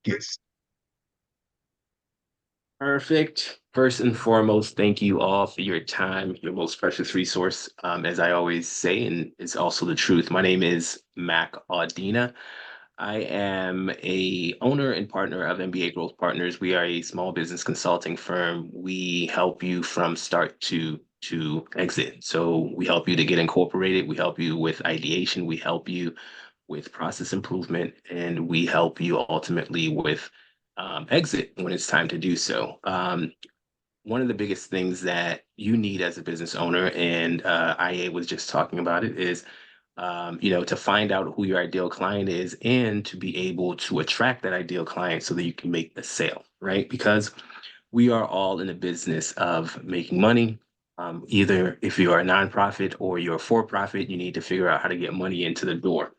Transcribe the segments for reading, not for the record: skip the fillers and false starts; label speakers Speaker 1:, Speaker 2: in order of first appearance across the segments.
Speaker 1: get
Speaker 2: Perfect. First and foremost, thank you all for your time, your most precious resource. As I always say, and it's also the truth. My name is Mac Audina. I am a owner and partner of MBA Growth Partners. We are a small business consulting firm. We help you from start to exit. So we help you to get incorporated. We help you with ideation. We help you with process improvement, and we help you ultimately with exit when it's time to do so. One of the biggest things that you need as a business owner, and IA was just talking about it, is to find out who your ideal client is and to be able to attract that ideal client so that you can make the sale, right? Because we are all in the business of making money. Either if you are a nonprofit or you're for profit, you need to figure out how to get money into the door.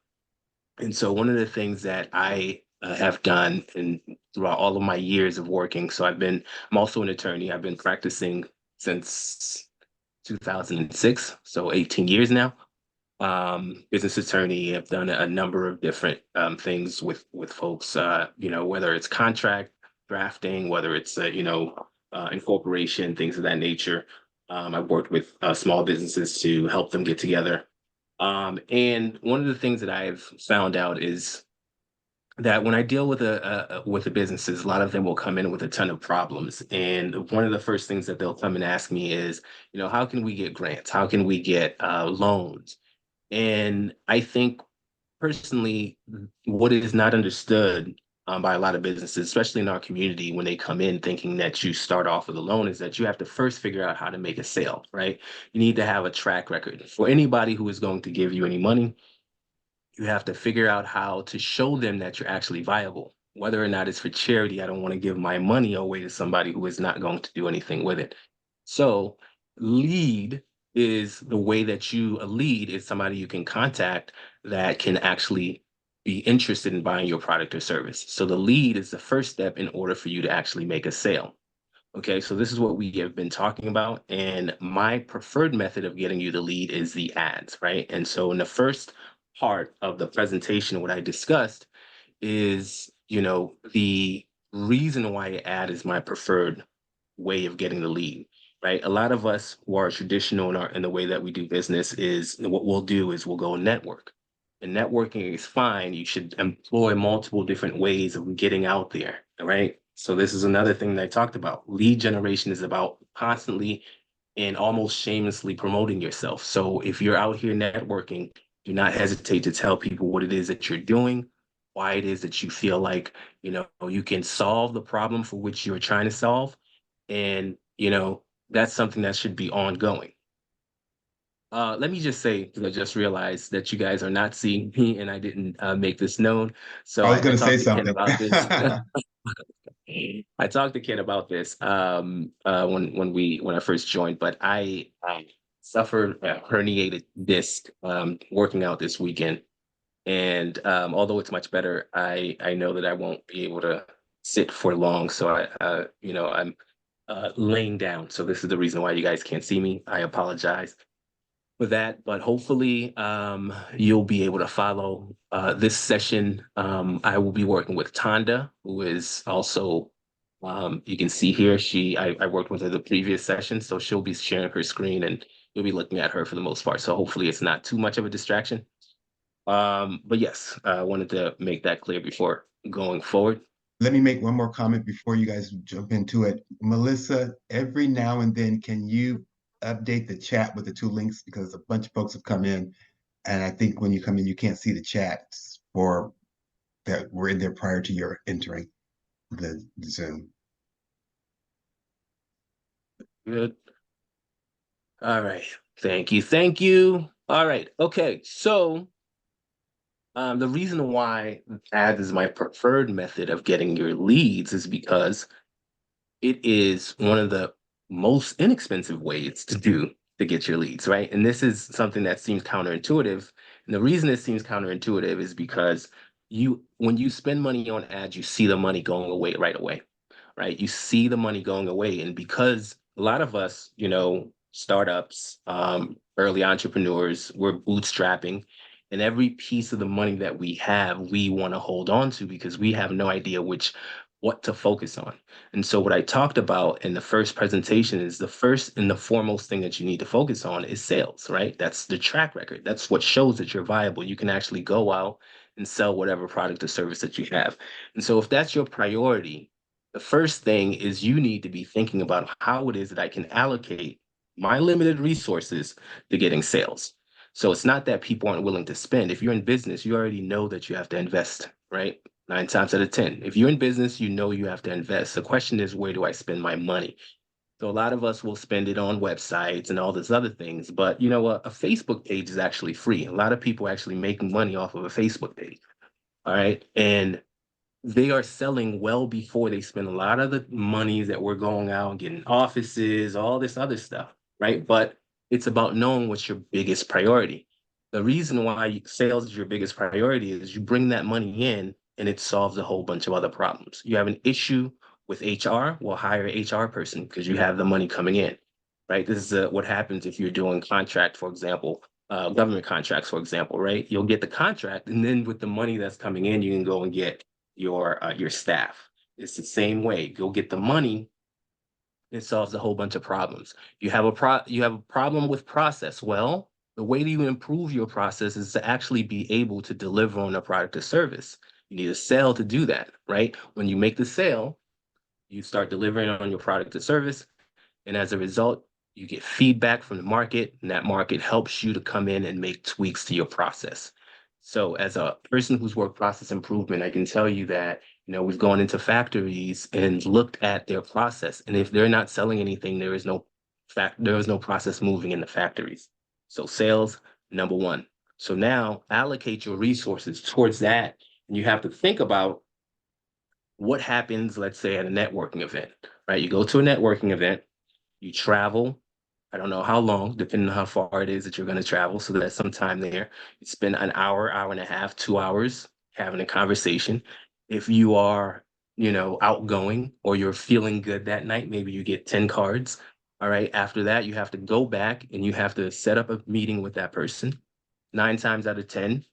Speaker 2: And so one of the things that I have done and throughout all of my years of working, I'm also an attorney. I've been practicing since 2006, so 18 years now. Business attorney. I've done a number of different things with folks. Whether it's contract drafting, whether it's incorporation, things of that nature. I've worked with small businesses to help them get together. And one of the things that I've found out is that when I deal with the businesses, a lot of them will come in with a ton of problems. And one of the first things that they'll come and ask me is, how can we get grants? How can we get loans? And I think personally, what is not understood by a lot of businesses, especially in our community, when they come in thinking that you start off with a loan, is that you have to first figure out how to make a sale, right? You need to have a track record. For anybody who is going to give you any money, you have to figure out how to show them that you're actually viable. Whether or not it's for charity, I don't want to give my money away to somebody who is not going to do anything with it. So, lead is the way that a lead is somebody you can contact that can actually be interested in buying your product or service. So, the lead is the first step in order for you to actually make a sale. Okay, so this is what we have been talking about. And my preferred method of getting you the lead is the ads, right? And so in the first part of the presentation, what I discussed is, the reason why an ad is my preferred way of getting the lead, right? A lot of us who are traditional in the way that we do business is what we'll do is we'll go network. And networking is fine. You should employ multiple different ways of getting out there, right? So this is another thing that I talked about. Lead generation is about constantly and almost shamelessly promoting yourself. So if you're out here networking, do not hesitate to tell people what it is that you're doing, why it is that you feel like, you can solve the problem for which you're trying to solve. And, that's something that should be ongoing. Let me just say, because I just realized that you guys are not seeing me and I didn't make this known. So
Speaker 1: I was
Speaker 2: I
Speaker 1: going to say
Speaker 2: talked to Ken
Speaker 1: something.
Speaker 2: about this. I talked to Ken about this when I first joined, but I suffered a herniated disc working out this weekend, and although it's much better, I know that I won't be able to sit for long. So I'm laying down. So this is the reason why you guys can't see me. I apologize for that, but hopefully you'll be able to follow this session. I will be working with Tonda, who is also you can see here. I worked with her the previous session, so she'll be sharing her screen and you'll be looking at her for the most part. So hopefully it's not too much of a distraction. But yes, I wanted to make that clear before going forward.
Speaker 1: Let me make one more comment before you guys jump into it. Melissa, every now and then, can you update the chat with the two links? Because a bunch of folks have come in, and I think when you come in, you can't see the chats for that were in there prior to your entering the Zoom.
Speaker 2: Good. All right. Thank you. Thank you. All right. Okay. So the reason why ads is my preferred method of getting your leads is because it is one of the most inexpensive ways to get your leads, right? And this is something that seems counterintuitive. And the reason it seems counterintuitive is because when you spend money on ads, you see the money going away right away, right? You see the money going away. And because a lot of us, startups, early entrepreneurs, we're bootstrapping And every piece of the money that we have, we want to hold on to because we have no idea what to focus on. And so what I talked about in the first presentation is the first and the foremost thing that you need to focus on is sales, right? That's the track record. That's what shows that you're viable. You can actually go out and sell whatever product or service that you have. And so if that's your priority, the first thing is you need to be thinking about how it is that I can allocate my limited resources to getting sales. So it's not that people aren't willing to spend. If you're in business, you already know that you have to invest, right? 9 times out of 10. If you're in business, you know you have to invest. The question is, where do I spend my money? So a lot of us will spend it on websites and all these other things. But you know what? A Facebook page is actually free. A lot of people actually make money off of a Facebook page. All right. And they are selling well before they spend a lot of the monies that we're going out and getting offices, all this other stuff, right? But it's about knowing what's your biggest priority. The reason why sales is your biggest priority is you bring that money in and it solves a whole bunch of other problems. You have an issue with HR, well, hire an HR person because you have the money coming in, right? This is what happens if you're doing contract, for example, government contracts, for example, right? You'll get the contract, and then with the money that's coming in, you can go and get your staff. It's the same way. Go get the money. It solves a whole bunch of problems. You have a problem with process. Well, the way that you improve your process is to actually be able to deliver on a product or service. You need a sale to do that, right? When you make the sale, you start delivering on your product or service, and as a result, you get feedback from the market, and that market helps you to come in and make tweaks to your process. So, as a person who's worked process improvement, I can tell you that, we've gone into factories and looked at their process. And if they're not selling anything, there is no process moving in the factories. So sales, number one. So now allocate your resources towards that. And you have to think about what happens, let's say, at a networking event, right? You go to a networking event, you travel. I don't know how long, depending on how far it is that you're going to travel. So that's some time there. You spend an hour, hour and a half, 2 hours having a conversation. If you are, outgoing or you're feeling good that night, maybe you get 10 cards. All right. After that, you have to go back and you have to set up a meeting with that person. 9 times out of 10,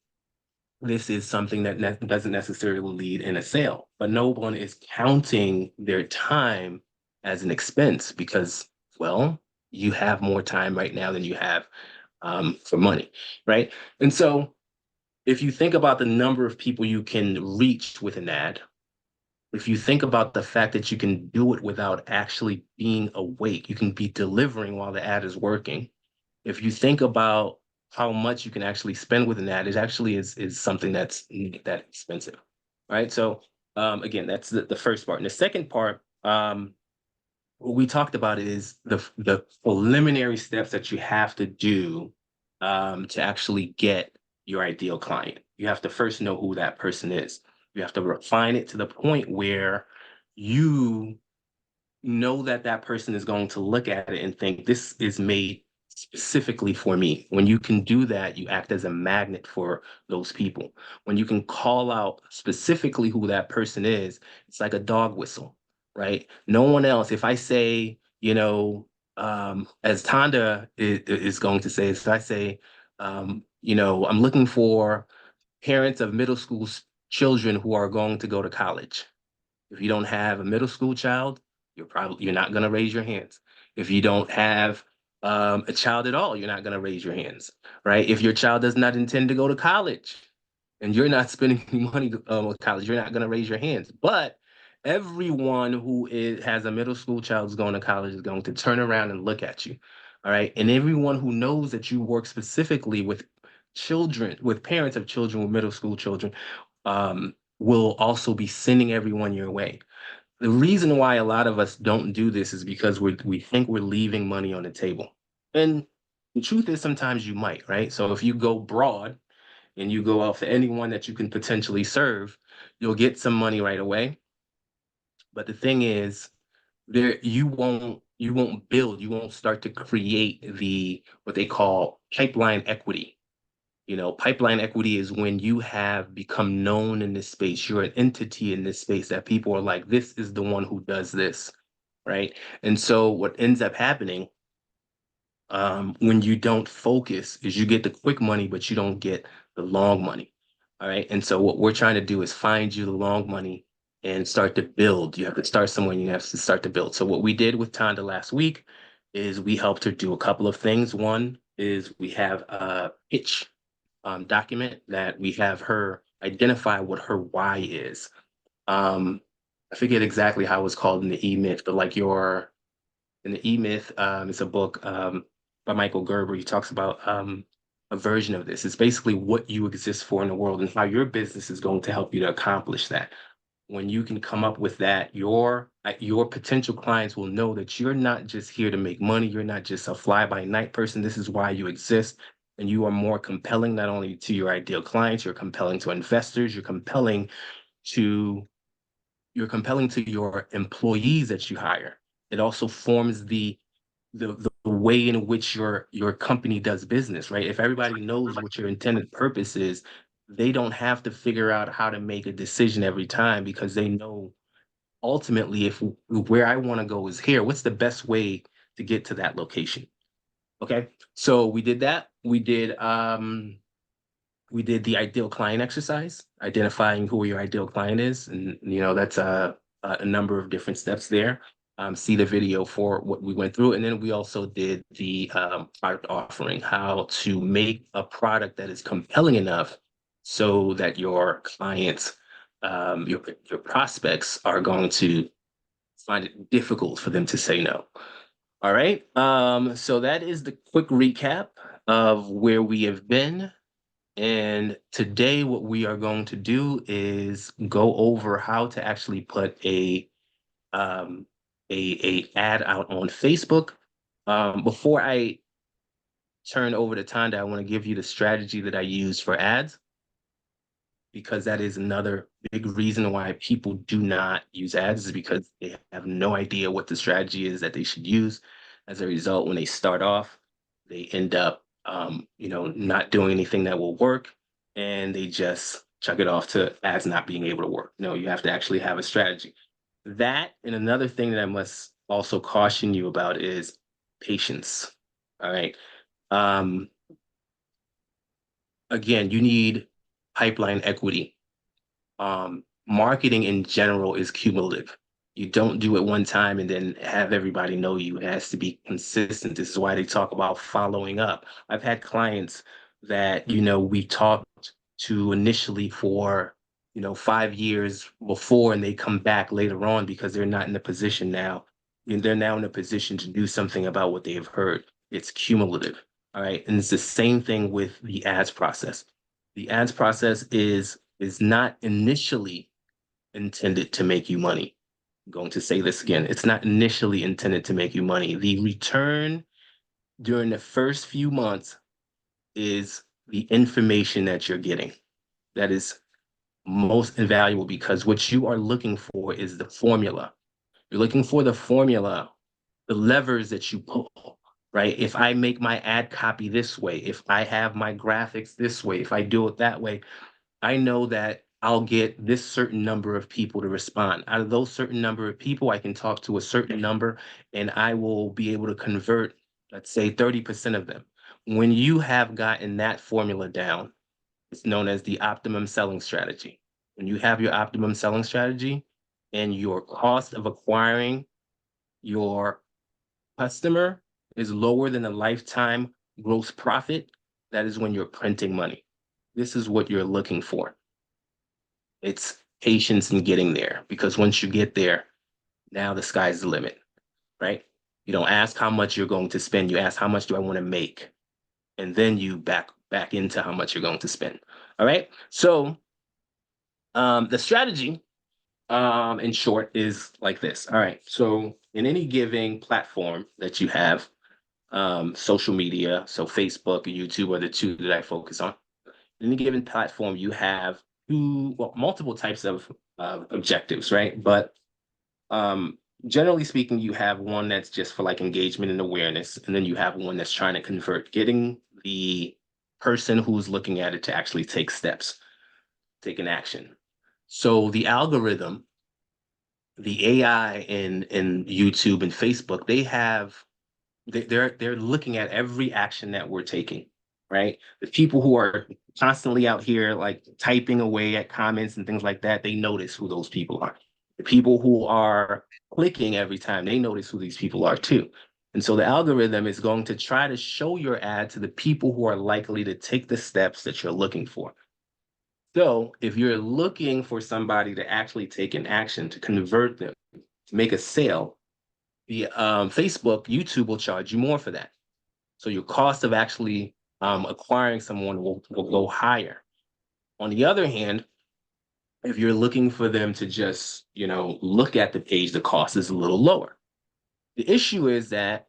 Speaker 2: this is something that doesn't necessarily lead in a sale, but no one is counting their time as an expense because, well, you have more time right now than you have for money, right? And so if you think about the number of people you can reach with an ad, if you think about the fact that you can do it without actually being awake, you can be delivering while the ad is working. If you think about how much you can actually spend with an ad, it actually is something that's not that expensive, right? So again, that's the first part. And the second part, what we talked about is the preliminary steps that you have to do to actually get your ideal client. You have to first know who that person is. You have to refine it to the point where you know that that person is going to look at it and think this is made specifically for me. When you can do that, you act as a magnet for those people. When you can call out specifically who that person is, it's like a dog whistle, right? No one else. If I say, as Tanda is going to say, if I say, I'm looking for parents of middle school children who are going to go to college. If you don't have a middle school child, you're not going to raise your hands. If you don't have a child at all, you're not going to raise your hands, right? If your child does not intend to go to college and you're not spending money with college, you're not going to raise your hands. But everyone has a middle school child who's going to college is going to turn around and look at you, all right? And everyone who knows that you work specifically with children, with parents of children, with middle school children, will also be sending everyone your way. The reason why a lot of us don't do this is because we think we're leaving money on the table. And the truth is sometimes you might, right? So if you go broad and you go out for anyone that you can potentially serve, you'll get some money right away. But the thing is, you won't start to create the what they call pipeline equity. Pipeline equity is when you have become known in this space. You're an entity in this space that people are like, this is the one who does this, right? And so what ends up happening when you don't focus is you get the quick money, but you don't get the long money. All right. And so what we're trying to do is find you the long money and start to build. You have to start somewhere and you have to start to build. So what we did with Tonda last week is we helped her do a couple of things. One is we have a pitch document that we have her identify what her why is. I forget exactly how it's called in the E-Myth, but like in the E-Myth, it's a book by Michael Gerber. He talks about a version of this. It's basically what you exist for in the world and how your business is going to help you to accomplish that. When you can come up with that, your potential clients will know that you're not just here to make money. You're not just a fly-by-night person. This is why you exist. And you are more compelling, not only to your ideal clients, you're compelling to investors, to you're compelling to your employees that you hire. It also forms the way in which your company does business, right? If everybody knows what your intended purpose is, they don't have to figure out how to make a decision every time because they know ultimately if where I want to go is here, what's the best way to get to that location? Okay. So we did that. We did the ideal client exercise, identifying who your ideal client is. And, that's a number of different steps there. See the video for what we went through. And then we also did the product offering, how to make a product that is compelling enough so that your clients, your prospects are going to find it difficult for them to say no. All right. So that is the quick recap of where we have been. And today, what we are going to do is go over how to actually put um, a ad out on Facebook. Before I turn over to Tonda, I want to give you the strategy that I use for ads because that is another big reason why people do not use ads is because they have no idea what the strategy is that they should use. As a result, when they start off, they end up, not doing anything that will work, and they just chuck it off to ads not being able to work. No, you have to actually have a strategy. That and another thing that I must also caution you about is patience. All right. Um, Again, you need pipeline equity. Marketing in general is cumulative. You don't do it one time and then have everybody know you. It has to be consistent. This is why they talk about following up. I've had clients that, we talked to initially for, 5 years before, and they come back later on because they're not in a position now. And they're now in a position to do something about what they have heard. It's cumulative. All right. And it's the same thing with the ads process. The ads process is not initially intended to make you money. I'm going to say this again. It's not initially intended to make you money. The return during the first few months is the information that you're getting. That is most invaluable because what you are looking for is the formula. You're looking for the formula, the levers that you pull, right? If I make my ad copy this way, if I have my graphics this way, if I do it that way, I know that I'll get this certain number of people to respond. Out of those certain number of people, I can talk to a certain number and I will be able to convert, let's say 30% of them. When you have gotten that formula down, it's known as the optimum selling strategy. When you have your optimum selling strategy and your cost of acquiring your customer is lower than the lifetime gross profit, that is when you're printing money. This is what you're looking for. It's patience in getting there because once you get there, now the sky's the limit, right? You don't ask how much you're going to spend. You ask how much do I want to make, and then you back into how much you're going to spend. All right. So the strategy, in short, is like this. All right. So in any given platform that you have, social media, so Facebook and YouTube are the two that I focus on. In any given platform, you have multiple types of objectives, right? But um, generally speaking, you have one that's just for like engagement and awareness, and then you have one that's trying to convert, getting the person who's looking at it to actually take steps, take an action. So the algorithm, the AI in YouTube and Facebook, they're looking at every action that we're taking, right? The people who are constantly out here like typing away at comments and things like that, they notice who those people are. The people who are clicking every time, they notice who these people are too. And so the algorithm is going to try to show your ad to the people who are likely to take the steps that you're looking for. So if you're looking for somebody to actually take an action to convert them, to make a sale, the Facebook, YouTube will charge you more for that. So your cost of actually acquiring someone will go higher. On the other hand, if you're looking for them to just, look at the page, the cost is a little lower. The issue is that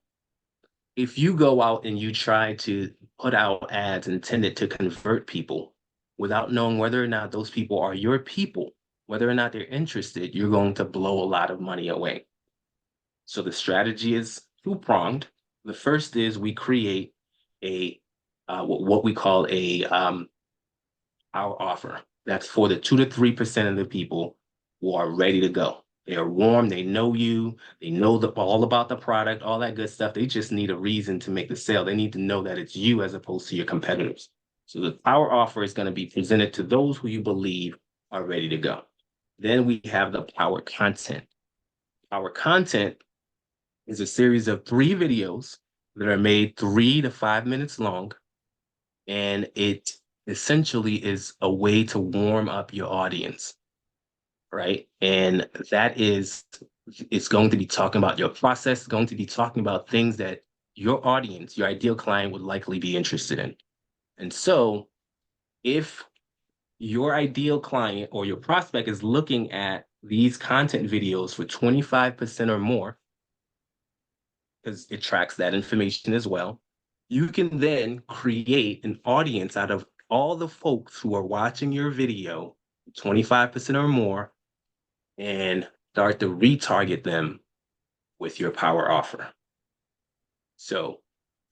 Speaker 2: if you go out and you try to put out ads intended to convert people without knowing whether or not those people are your people, whether or not they're interested, you're going to blow a lot of money away. So the strategy is two-pronged. The first is we create a what we call a our offer. That's for the 2 to 3% of the people who are ready to go. They are warm. They know you. They know all about the product, all that good stuff. They just need a reason to make the sale. They need to know that it's you as opposed to your competitors. So the power offer is going to be presented to those who you believe are ready to go. Then we have the power content. Our content is a series of 3 videos that are made 3 to 5 minutes long, and it essentially is a way to warm up your audience, right? And that is, it's going to be talking about your process, going to be talking about things that your audience, your ideal client would likely be interested in. And so if your ideal client or your prospect is looking at these content videos for 25% or more, because it tracks that information as well, you can then create an audience out of all the folks who are watching your video, 25% or more, and start to retarget them with your power offer. So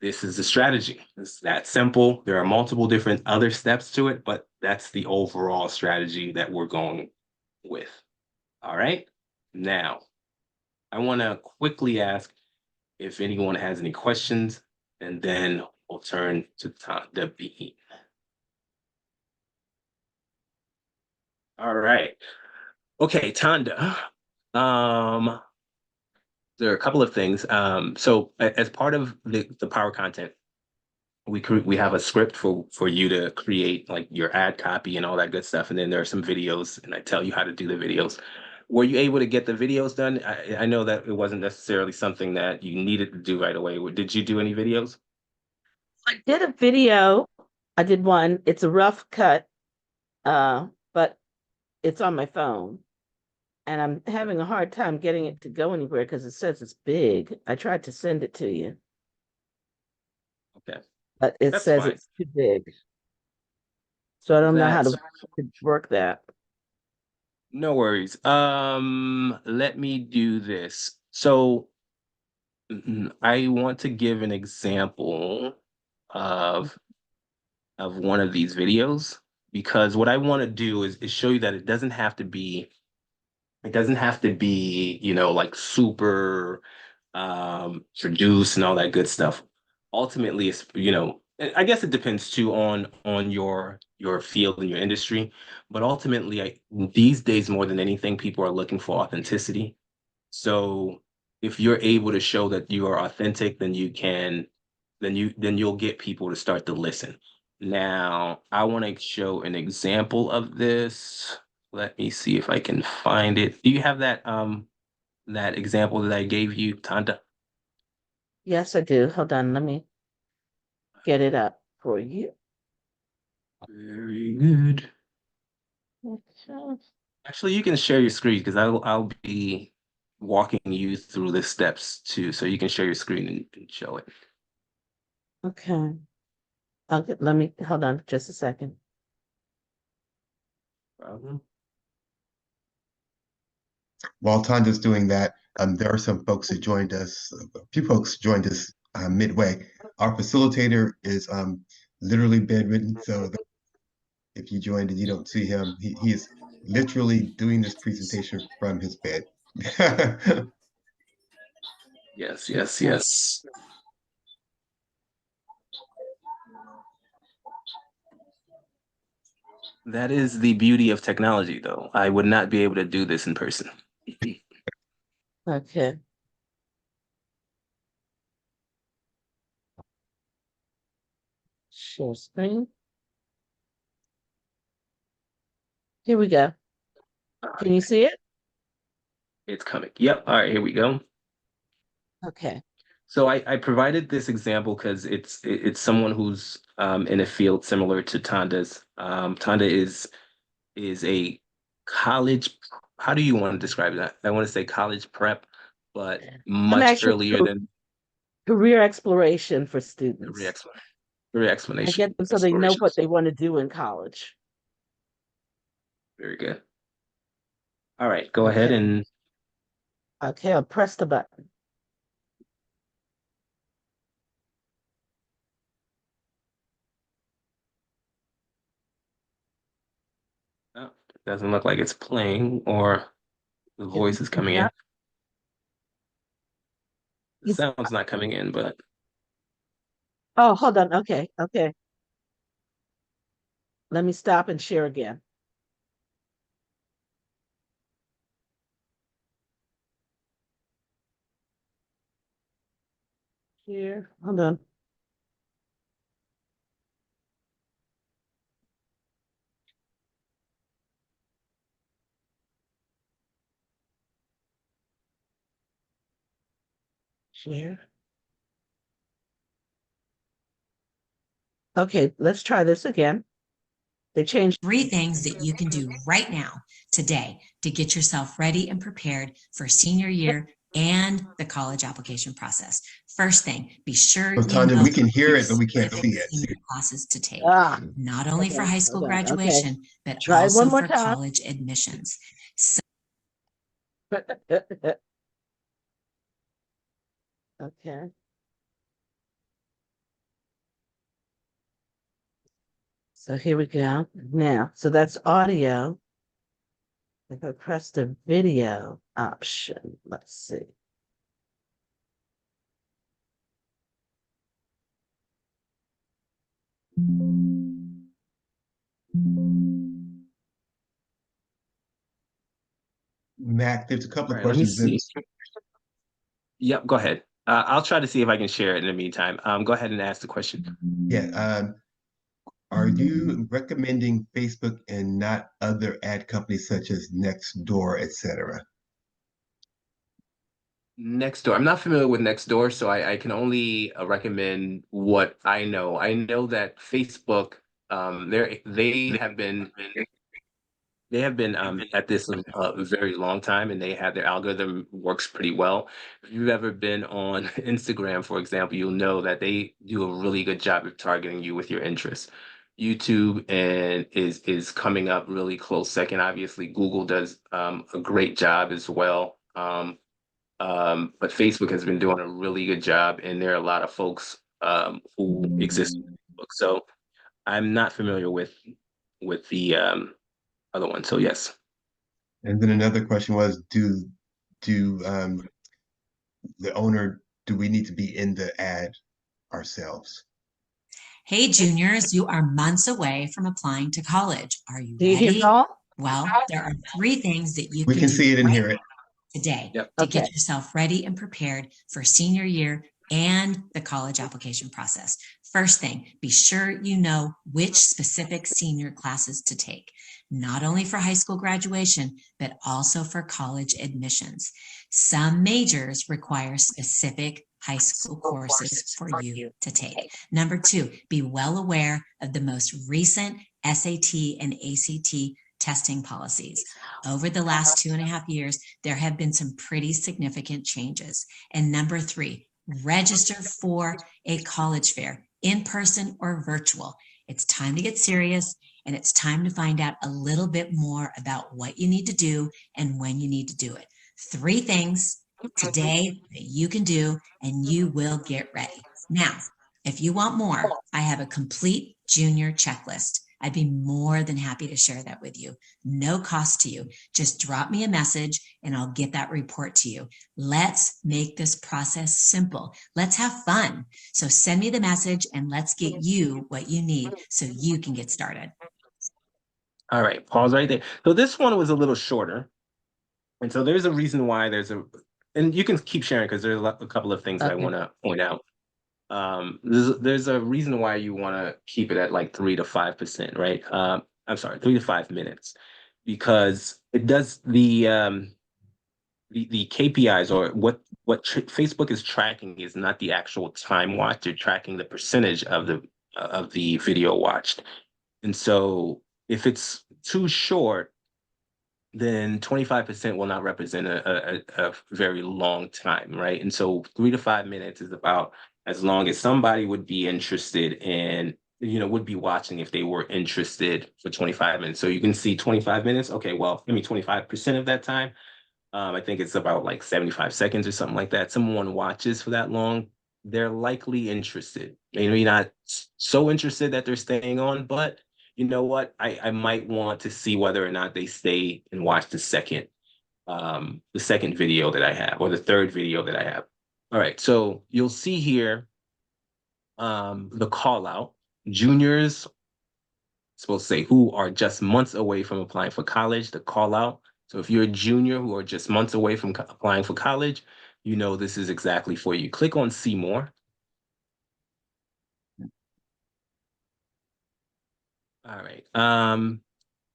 Speaker 2: this is the strategy. It's that simple. There are multiple different other steps to it, but that's the overall strategy that we're going with. All right. Now, I want to quickly ask if anyone has any questions, and then we'll turn to the Bean. All right. Okay, Tanda. There are a couple of things. So as part of the power content, we have a script for you to create like your ad copy and all that good stuff. And then there are some videos, and I tell you how to do the videos. Were you able to get the videos done? I know that it wasn't necessarily something that you needed to do right away. Did you do any videos?
Speaker 3: I did a video. I did one. It's a rough cut, but it's on my phone. And I'm having a hard time getting it to go anywhere because it says it's big. I tried to send it to you,
Speaker 2: Okay,
Speaker 3: but it
Speaker 2: that's
Speaker 3: says
Speaker 2: fine.
Speaker 3: it's too big. So I don't know how
Speaker 2: That's
Speaker 3: to work that.
Speaker 2: no worries. Let me do this. So I want to give an example of one of these videos, because what I want to do is show you that it doesn't have to be, like super produced and all that good stuff. Ultimately, it's, I guess it depends too on your field and your industry, but ultimately, these days more than anything, people are looking for authenticity. So if you're able to show that you are authentic, then you'll get people to start to listen. Now, I want to show an example of this. Let me see if I can find it. Do you have that example that I gave you, Tanda?
Speaker 3: Yes, I do. Hold on. Let me get it up for you.
Speaker 2: Very good. Actually, you can share your screen because I'll be walking you through the steps too, so you can share your screen and show it.
Speaker 3: Okay. Let me hold on just a second.
Speaker 2: Problem.
Speaker 1: While Tanja's doing that, there are some folks who joined us. A few folks joined us midway. Our facilitator is literally bedridden, so if you joined and you don't see him, he is literally doing this presentation from his bed.
Speaker 2: Yes, yes, yes. That is the beauty of technology, though. I would not be able to do this in person.
Speaker 3: Okay. Share screen. Here we go. Can you see it?
Speaker 2: It's coming. Yep. All right, here we go.
Speaker 3: Okay.
Speaker 2: So I provided this example because it's someone who's in a field similar to Tanda's. Tanda is a college. How do you want to describe that? I want to say college prep, but
Speaker 3: I'm
Speaker 2: much
Speaker 3: actually
Speaker 2: earlier than
Speaker 3: career exploration for
Speaker 2: career
Speaker 3: students.
Speaker 2: career
Speaker 3: I
Speaker 2: explanation
Speaker 3: get them so they know
Speaker 2: exploration.
Speaker 3: what they want to do in college.
Speaker 2: Very good. All right, go ahead
Speaker 3: Okay.
Speaker 2: and
Speaker 3: Okay, I'll press the button.
Speaker 2: oh, doesn't look like it's playing or the voice is coming in.
Speaker 3: Not-
Speaker 2: The sound's not coming in, but
Speaker 3: Oh, hold on. Okay, okay. Let me stop and share again. Here, hold on. Share. Okay, let's try this again. They changed.
Speaker 4: 3 things that you can do right now, today, to get yourself ready and prepared for senior year and the college application process. First thing, be sure
Speaker 1: So
Speaker 4: you
Speaker 1: Tanya,
Speaker 4: know
Speaker 1: we can hear
Speaker 4: which
Speaker 1: it, but we can't
Speaker 4: specific
Speaker 1: see it.
Speaker 4: senior classes to take,
Speaker 3: Ah,
Speaker 4: not only for high school
Speaker 3: hold on. Okay,
Speaker 4: graduation, but
Speaker 3: try it one
Speaker 4: also
Speaker 3: more
Speaker 4: for
Speaker 3: time.
Speaker 4: college admissions.
Speaker 3: Okay. So here we go. Now, so that's audio. If I press the video option, let's see.
Speaker 1: Mac, there's a couple
Speaker 2: all
Speaker 1: of
Speaker 2: right, let me
Speaker 1: questions.
Speaker 2: see. Yep, go ahead. I'll try to see if I can share it in the meantime. Go ahead and ask the question.
Speaker 1: Yeah. Are you recommending Facebook and not other ad companies such as Nextdoor, etc.?
Speaker 2: Nextdoor. I'm not familiar with Nextdoor, so I can only recommend what I know. I know that Facebook, they have been at this a very long time, and they have their algorithm works pretty well. If you've ever been on Instagram, for example, you'll know that they do a really good job of targeting you with your interests. YouTube and is coming up really close second. Obviously, Google does a great job as well. But Facebook has been doing a really good job, and there are a lot of folks who exist on Facebook. So I'm not familiar with the other one. So yes.
Speaker 1: And then another question was, do the owner, do we need to be in the ad ourselves?
Speaker 4: Hey, juniors, you are months away from applying to college. Are you
Speaker 3: Do you hear it
Speaker 4: ready?
Speaker 3: all?
Speaker 4: Well, there are 3 things that you
Speaker 1: We
Speaker 4: can
Speaker 1: can
Speaker 4: do
Speaker 1: see it and
Speaker 4: right
Speaker 1: hear it.
Speaker 4: today
Speaker 2: Yep.
Speaker 4: to
Speaker 3: Okay.
Speaker 4: get yourself ready and prepared for senior year and the college application process. First thing, be sure you know which specific senior classes to take, not only for high school graduation, but also for college admissions. Some majors require specific high school courses for you to take. Number 2, be well aware of the most recent SAT and ACT testing policies. Over the last 2.5 years, there have been some pretty significant changes. And number 3, register for a college fair, in person or virtual. It's time to get serious, and it's time to find out a little bit more about what you need to do and when you need to do it. 3 things today that you can do, and you will get ready. Now, if you want more, I have a complete junior checklist. I'd be more than happy to share that with you. No cost to you. Just drop me a message and I'll get that report to you. Let's make this process simple. Let's have fun. So send me the message and let's get you what you need so you can get started.
Speaker 2: All right, pause right there. So this one was a little shorter. And so there's a reason why and you can keep sharing because there's a couple of things that I
Speaker 3: Okay.
Speaker 2: want to point out. There's a reason why you want to keep it at like 3 to 5%, right? I'm sorry, 3 to 5 minutes, because it does the KPIs, or Facebook is tracking, is not the actual time watched. They're tracking the percentage of the video watched. And so if it's too short, then 25% will not represent a very long time, right? And so 3 to 5 minutes is about as long as somebody would be interested in, would be watching if they were interested for 25 minutes. So you can see 25 minutes. Okay, well, give me 25% of that time. I think it's about like 75 seconds or something like that. Someone watches for that long, they're likely interested. Maybe not so interested that they're staying on, but you know what? I might want to see whether or not they stay and watch the second video that I have, or the third video that I have. All right, so you'll see here the call out. Juniors, supposed to say, who are just months away from applying for college, the call out. So if you're a junior who are just months away from applying for college, this is exactly for you. Click on see more. All right.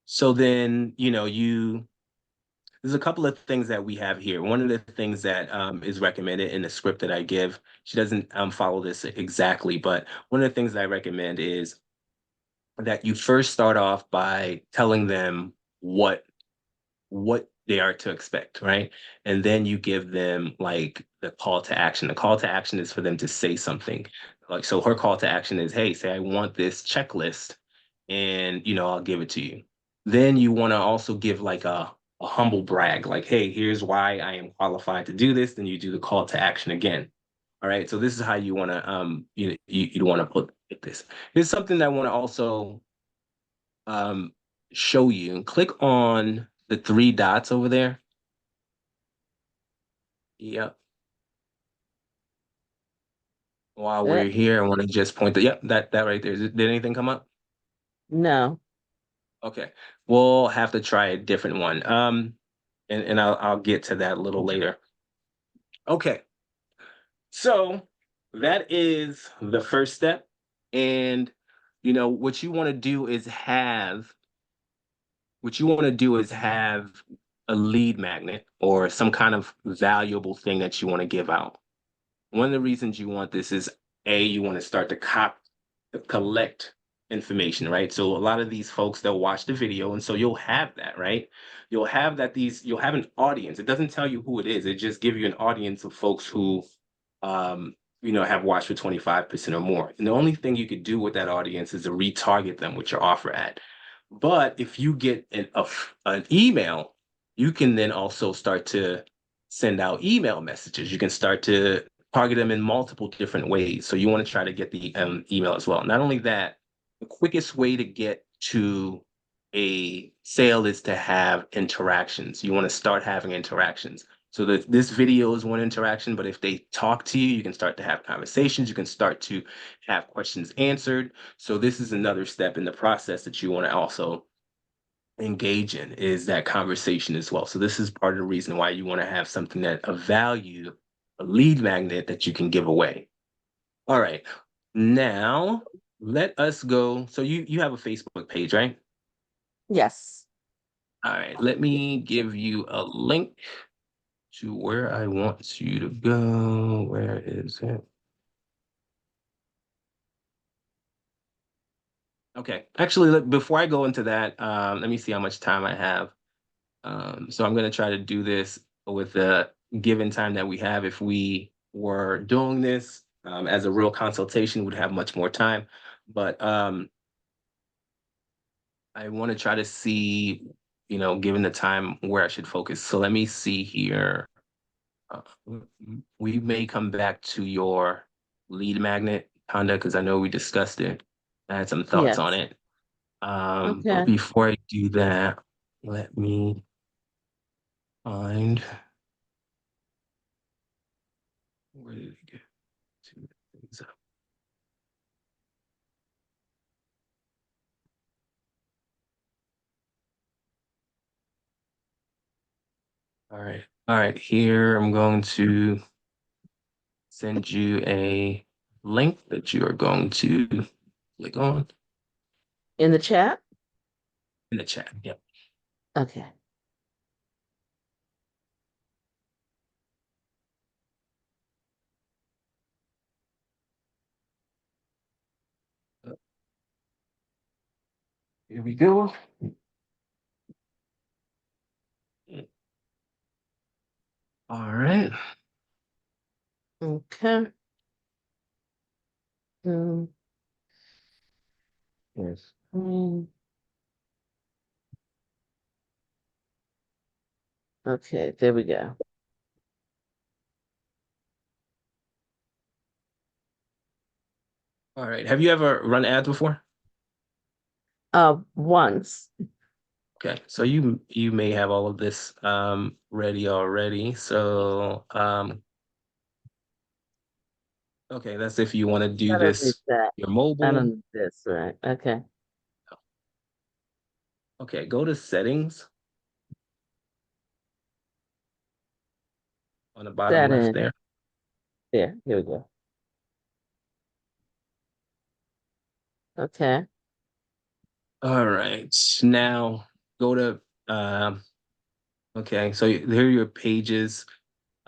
Speaker 2: So then, there's a couple of things that we have here. One of the things that is recommended in the script that I give, she doesn't follow this exactly, but one of the things that I recommend is that you first start off by telling them what they are to expect, right? And then you give them like the call to action. The call to action is for them to say something. Like, so her call to action is, hey, say I want this checklist, and I'll give it to you. Then you want to also give like a humble brag, like, hey, here's why I am qualified to do this. Then you do the call to action again. All right. So this is how you want to you want to put this. Here's something that I want to also um, show you. Click on the three dots over there. Yep. While
Speaker 3: Uh,
Speaker 2: we're here, I want to just point yep, that right there. Did anything come up?
Speaker 3: no.
Speaker 2: Okay. We'll have to try a different one. And I'll get to that a little later. Okay. So that is the first step. And what you want to do is have a lead magnet or some kind of valuable thing that you want to give out. One of the reasons you want this is you want to start to collect information, right? So a lot of these folks, they'll watch the video, and so you'll have that, right? You'll have an audience. It doesn't tell you who it is. It just gives you an audience of folks who have watched for 25% or more. And the only thing you could do with that audience is to retarget them with your offer ad. But if you get an email, you can then also start to send out email messages. You can start to target them in multiple different ways. So you want to try to get the email as well. Not only that, the quickest way to get to a sale is to have interactions. You want to start having interactions. So this video is one interaction, but if they talk to you, you can start to have conversations. You can start to have questions answered. So this is another step in the process that you want to also engage in, is that conversation as well. So this is part of the reason why you want to have something that of value, a lead magnet that you can give away. All right. Now let us go. So you have a Facebook page, right?
Speaker 3: Yes.
Speaker 2: All right. Let me give you a link to where I want you to go. Where is it? Okay. Actually, before I go into that, let me see how much time I have. So I'm going to try to do this with the given time that we have. If we were doing this as a real consultation, we'd have much more time. But I want to try to see, given the time, where I should focus. So let me see here. Uh, we may come back to your lead magnet, Honda, because I know we discussed it. I had some thoughts on
Speaker 3: Yes.
Speaker 2: it. But
Speaker 3: Okay.
Speaker 2: before I do that, let me find, where did it get to? Things up. All right. All right. Here, I'm going to send you a link that you are going to click on
Speaker 3: In the chat?
Speaker 2: in the chat. Yep.
Speaker 3: Okay.
Speaker 2: Here we go. All right.
Speaker 3: Okay. Mm,
Speaker 2: Yes.
Speaker 3: okay, there we go.
Speaker 2: All right. Have you ever run ads before?
Speaker 3: Once.
Speaker 2: Okay, so you may have all of this ready already. So okay, that's if you want to do
Speaker 3: I don't need
Speaker 2: this
Speaker 3: that.
Speaker 2: your
Speaker 3: I don't
Speaker 2: mobile.
Speaker 3: need this, right? Okay.
Speaker 2: Okay, go to settings on the bottom
Speaker 3: That
Speaker 2: left
Speaker 3: in.
Speaker 2: there.
Speaker 3: There. Here we go. Okay.
Speaker 2: All right. Now go to okay, so here are your pages.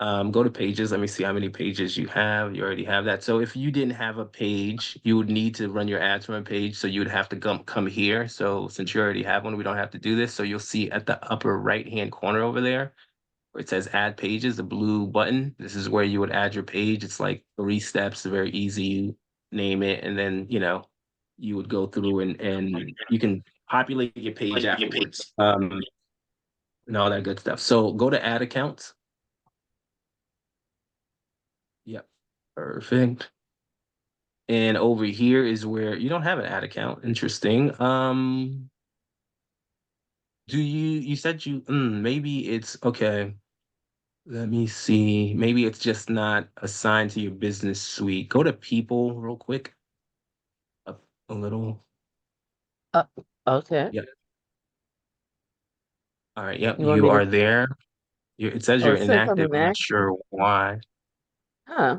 Speaker 2: Go to pages. Let me see how many pages you have. You already have that. So if you didn't have a page, you would need to run your ads from a page. So you would have to come here. So since you already have one, we don't have to do this. So you'll see at the upper right-hand corner over there where it says add pages, the blue button. This is where you would add your page. It's like 3 steps, very easy. You name it, and then you would go through and you can populate your page afterwards. And all that good stuff. So go to add accounts. Yep. Perfect. And over here is where you don't have an ad account. Interesting. Do you said maybe it's okay. Let me see. Maybe it's just not assigned to your business suite. Go to people real quick. Up a little.
Speaker 3: Uh, okay.
Speaker 2: Yep. All right. Yep.
Speaker 3: You want
Speaker 2: You
Speaker 3: me to?
Speaker 2: are there. It says
Speaker 3: Oh,
Speaker 2: you're
Speaker 3: it says I'm
Speaker 2: inactive. I'm not
Speaker 3: inactive.
Speaker 2: sure why.
Speaker 3: Huh.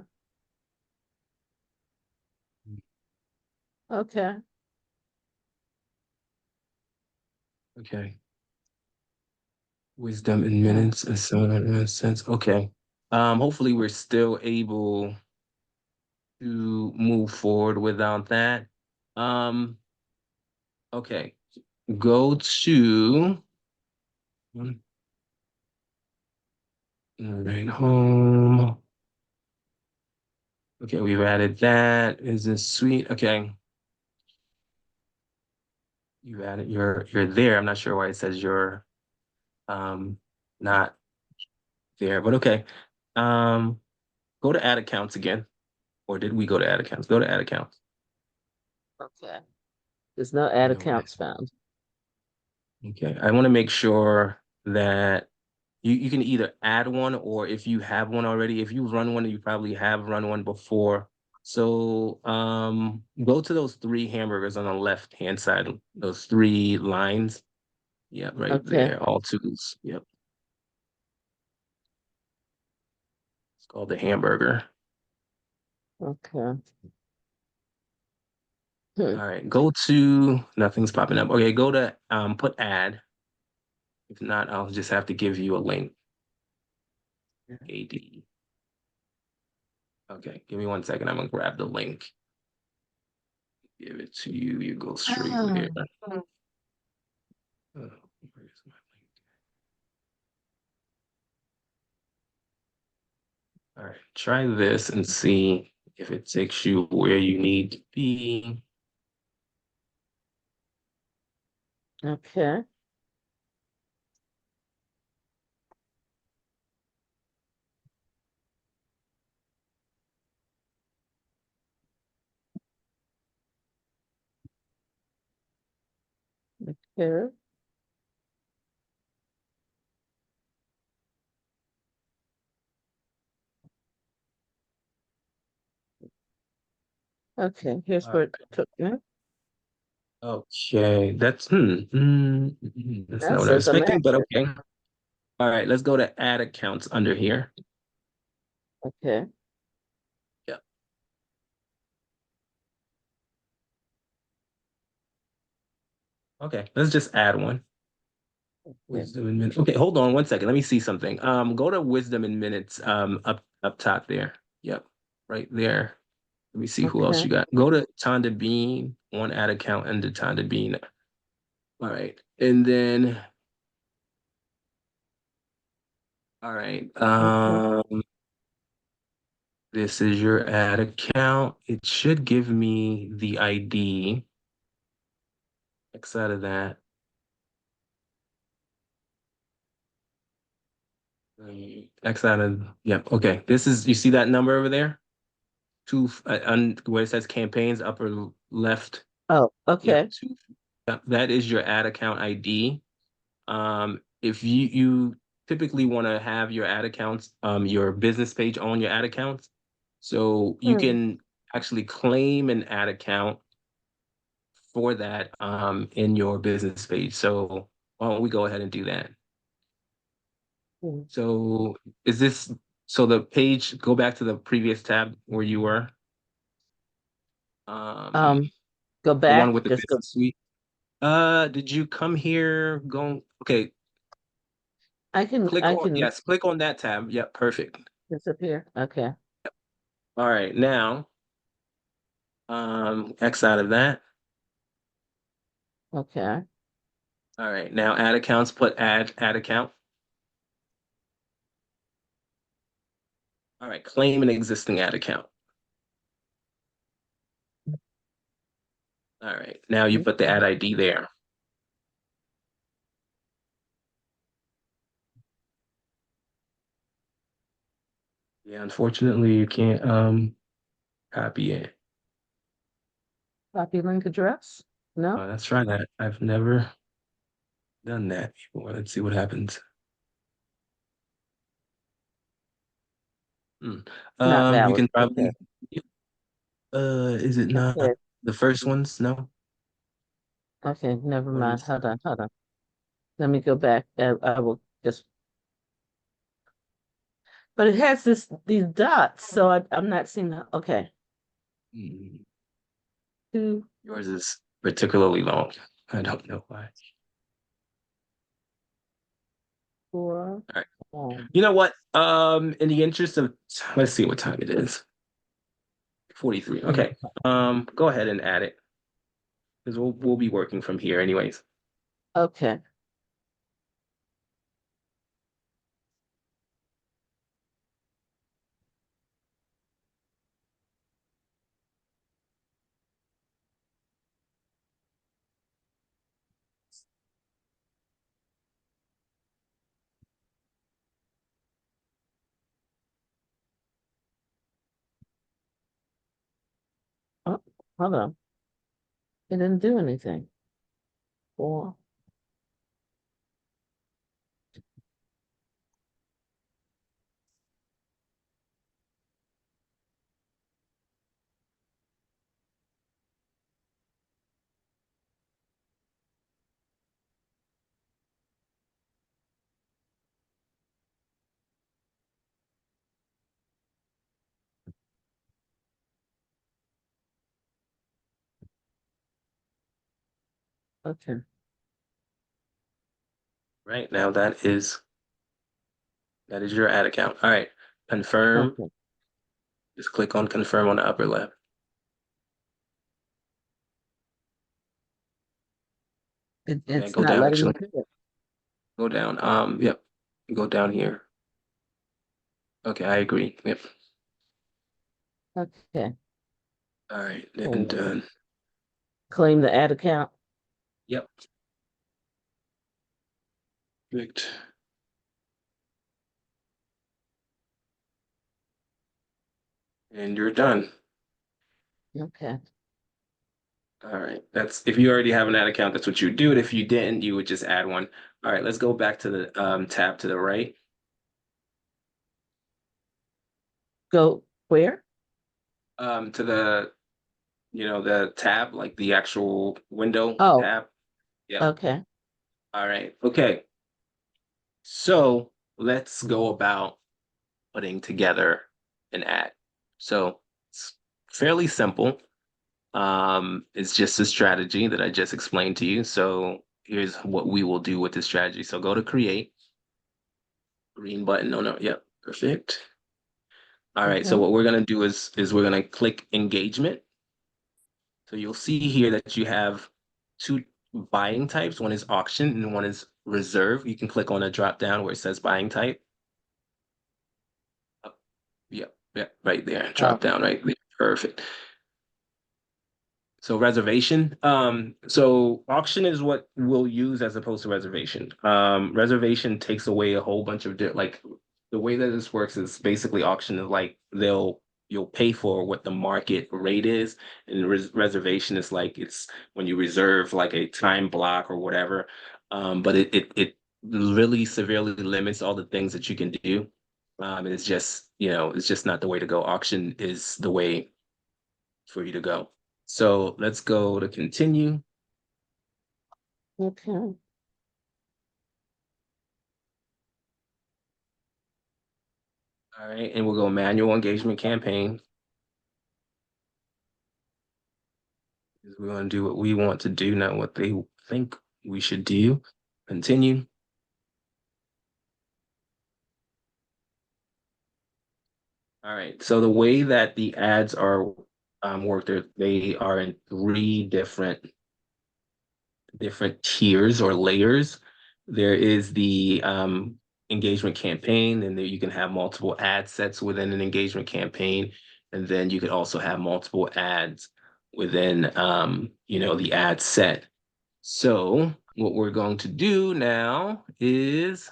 Speaker 3: Okay.
Speaker 2: Okay. Wisdom in
Speaker 3: Uh,
Speaker 2: minutes and so that makes sense. Okay. Hopefully we're still able to move forward without that. Um, okay. Go to all right, home. Okay, we've added that. Is this sweet? Okay. You added you're there. I'm not sure why it says you're not there, but okay. Um, go to add accounts again. Or did we go to add accounts? Go to add accounts.
Speaker 3: okay. There's no ad
Speaker 2: No way.
Speaker 3: accounts found.
Speaker 2: Okay. I want to make sure that you can either add one or if you have one already, if you run one, you probably have run one before. So go to those 3 hamburgers on the left hand side, those 3 lines. Yep, right
Speaker 3: Okay.
Speaker 2: there, all twos. Yep. It's called the hamburger.
Speaker 3: Okay. Hmm.
Speaker 2: All right, go to nothing's popping up. Okay, go to put add. If not, I'll just have to give you a link. AD. Okay, give me 1 second. I'm gonna grab the link. Give it to you. You go straight there.
Speaker 3: Ah,
Speaker 2: Oh, where's my link? All right, try this and see if it takes you where you need to be.
Speaker 3: okay. Here. Okay. Here's
Speaker 2: All
Speaker 3: where
Speaker 2: right.
Speaker 3: it took me.
Speaker 2: Okay, that's that's
Speaker 3: That
Speaker 2: not what I was
Speaker 3: says I'm
Speaker 2: expecting, but
Speaker 3: active.
Speaker 2: okay. All right, let's go to add accounts under here.
Speaker 3: Okay.
Speaker 2: Yep. Okay, let's just add one. Wisdom in minutes. Okay, hold on one second. Let me see something. Go to wisdom in minutes, up top there. Yep, right there. Let me see who else
Speaker 3: Okay.
Speaker 2: you got. Go to Tonda Bean, one ad account under Tonda Bean. All right, and then, all right, this is your ad account. It should give me the ID. X out of that. X out of, yeah, okay. This is, you see that number over there? Where it says campaigns, upper left.
Speaker 3: Oh,
Speaker 2: Yeah,
Speaker 3: okay.
Speaker 2: that is your ad account ID. If you typically want to have your ad accounts, your business page on your ad accounts, so you
Speaker 3: Hmm.
Speaker 2: can actually claim an ad account for that in your business page. So why don't we go ahead and do that?
Speaker 3: Hmm.
Speaker 2: So is this, so the page, go back to the previous tab where you were.
Speaker 3: Go
Speaker 2: The one
Speaker 3: back.
Speaker 2: with the
Speaker 3: Just go.
Speaker 2: business suite. Did you come here? Go, okay,
Speaker 3: I can.
Speaker 2: click
Speaker 3: I
Speaker 2: on,
Speaker 3: can
Speaker 2: yes, click on that tab. Yep, perfect.
Speaker 3: disappear. Okay.
Speaker 2: All right, now, X out of that.
Speaker 3: Okay.
Speaker 2: All right, now add accounts, put add account. All right, claim an existing ad account. All right, now you put the ad ID there. Yeah, unfortunately, you can't copy it.
Speaker 3: Copy link address. No.
Speaker 2: Let's try that. I've never done that before. Let's see what happens. Hmm.
Speaker 3: Not
Speaker 2: You
Speaker 3: valid.
Speaker 2: can
Speaker 3: Okay.
Speaker 2: probably, is it not
Speaker 3: Okay.
Speaker 2: the first ones? No?
Speaker 3: Okay. Never
Speaker 2: What
Speaker 3: mind.
Speaker 2: is,
Speaker 3: Hold on. Hold on. Let me go back. I will just. But it has these dots, so I'm not seeing. Okay.
Speaker 2: hmm,
Speaker 3: Two,
Speaker 2: yours is particularly long. I don't know why.
Speaker 3: 4.
Speaker 2: All right. You know what? In the interest of, let's see what time it is. 43. Okay. Go ahead and add it. Because we'll be working from here anyways.
Speaker 3: Okay. Oh, hold on. It didn't do anything. 4. Okay.
Speaker 2: Right now that is your ad account. All right. Confirm.
Speaker 3: Okay.
Speaker 2: Just click on confirm on the upper left. And
Speaker 3: It's
Speaker 2: go
Speaker 3: not
Speaker 2: down
Speaker 3: letting me
Speaker 2: actually.
Speaker 3: do it.
Speaker 2: Go down. Yep. Go down here. Okay, I agree. Yep.
Speaker 3: Okay.
Speaker 2: All right, and
Speaker 3: Oh, claim the ad account.
Speaker 2: yep. Perfect. And you're done.
Speaker 3: Okay.
Speaker 2: All right. That's, if you already have an ad account, that's what you would do. If you didn't, you would just add one. All right, let's go back to the tab to the right.
Speaker 3: Go where?
Speaker 2: To the, the tab, like the actual window
Speaker 3: Oh,
Speaker 2: tab. Yep.
Speaker 3: okay.
Speaker 2: All right. Okay. So let's go about putting together an ad. So it's fairly simple. It's just a strategy that I just explained to you. So here's what we will do with this strategy. So go to create, green button. Oh no, yep, perfect. All right, so
Speaker 3: Okay.
Speaker 2: what we're gonna do is we're gonna click engagement. So you'll see here that you have two buying types. One is auction and one is reserve. You can click on a drop down where it says buying type. Yep, yep, right there. Drop down right there. Perfect. So reservation. So auction is what we'll use as opposed to reservation. Reservation takes away a whole bunch of like the way that this works is basically auction is like you'll pay for what the market rate is, and reservation is like it's when you reserve like a time block or whatever. But it really severely limits all the things that you can do. And it's just, it's just not the way to go. Auction is the way for you to go. So let's go to continue.
Speaker 3: Okay.
Speaker 2: All right, and we'll go manual engagement campaign. We're going to do what we want to do, not what they think we should do. Continue. All right, so the way that the ads are worked, they are in three different tiers or layers. There is the engagement campaign, and there you can have multiple ad sets within an engagement campaign. And then you could also have multiple ads within the ad set. So what we're going to do now is,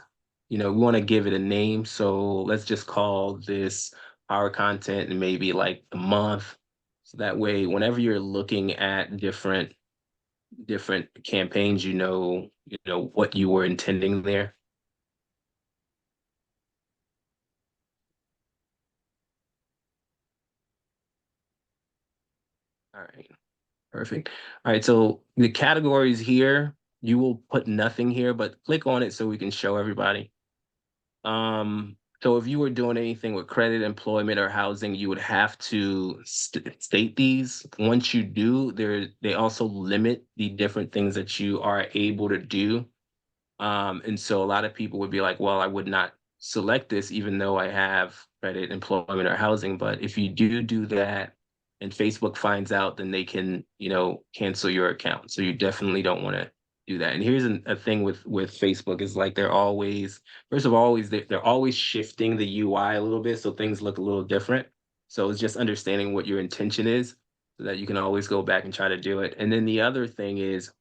Speaker 2: we want to give it a name. So let's just call this our content and maybe like the month. So that way, whenever you're looking at different campaigns, you know what you were intending there. All right, perfect. All right, so the categories here, you will put nothing here, but click on it so we can show everybody. So if you were doing anything with credit, employment, or housing, you would have to state these. Once you do, they also limit the different things that you are able to do. And so a lot of people would be like, well, I would not select this even though I have credit, employment, or housing. But if you do that and Facebook finds out, then they can, cancel your account. So you definitely don't want to do that. And here's a thing with Facebook is like they're always, first of all, they're always shifting the UI a little bit so things look a little different. So it's just understanding what your intention is so that you can always go back and try to do it. And then the other thing is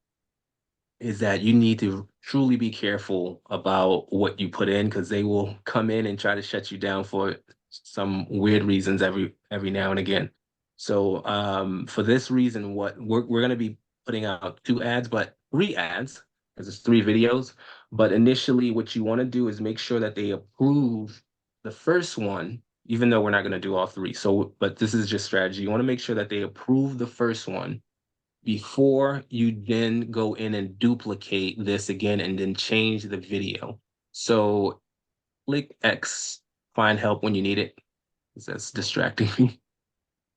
Speaker 2: that you need to truly be careful about what you put in because they will come in and try to shut you down for some weird reasons every now and again. So for this reason, what we're going to be putting out 2 ads, but 3 ads because it's 3 videos. But initially, what you want to do is make sure that they approve the first one, even though we're not going to do all 3. So, but this is just strategy. You want to make sure that they approve the first one before you then go in and duplicate this again and then change the video. So click X, find help when you need it. 'Cause that's distracting me.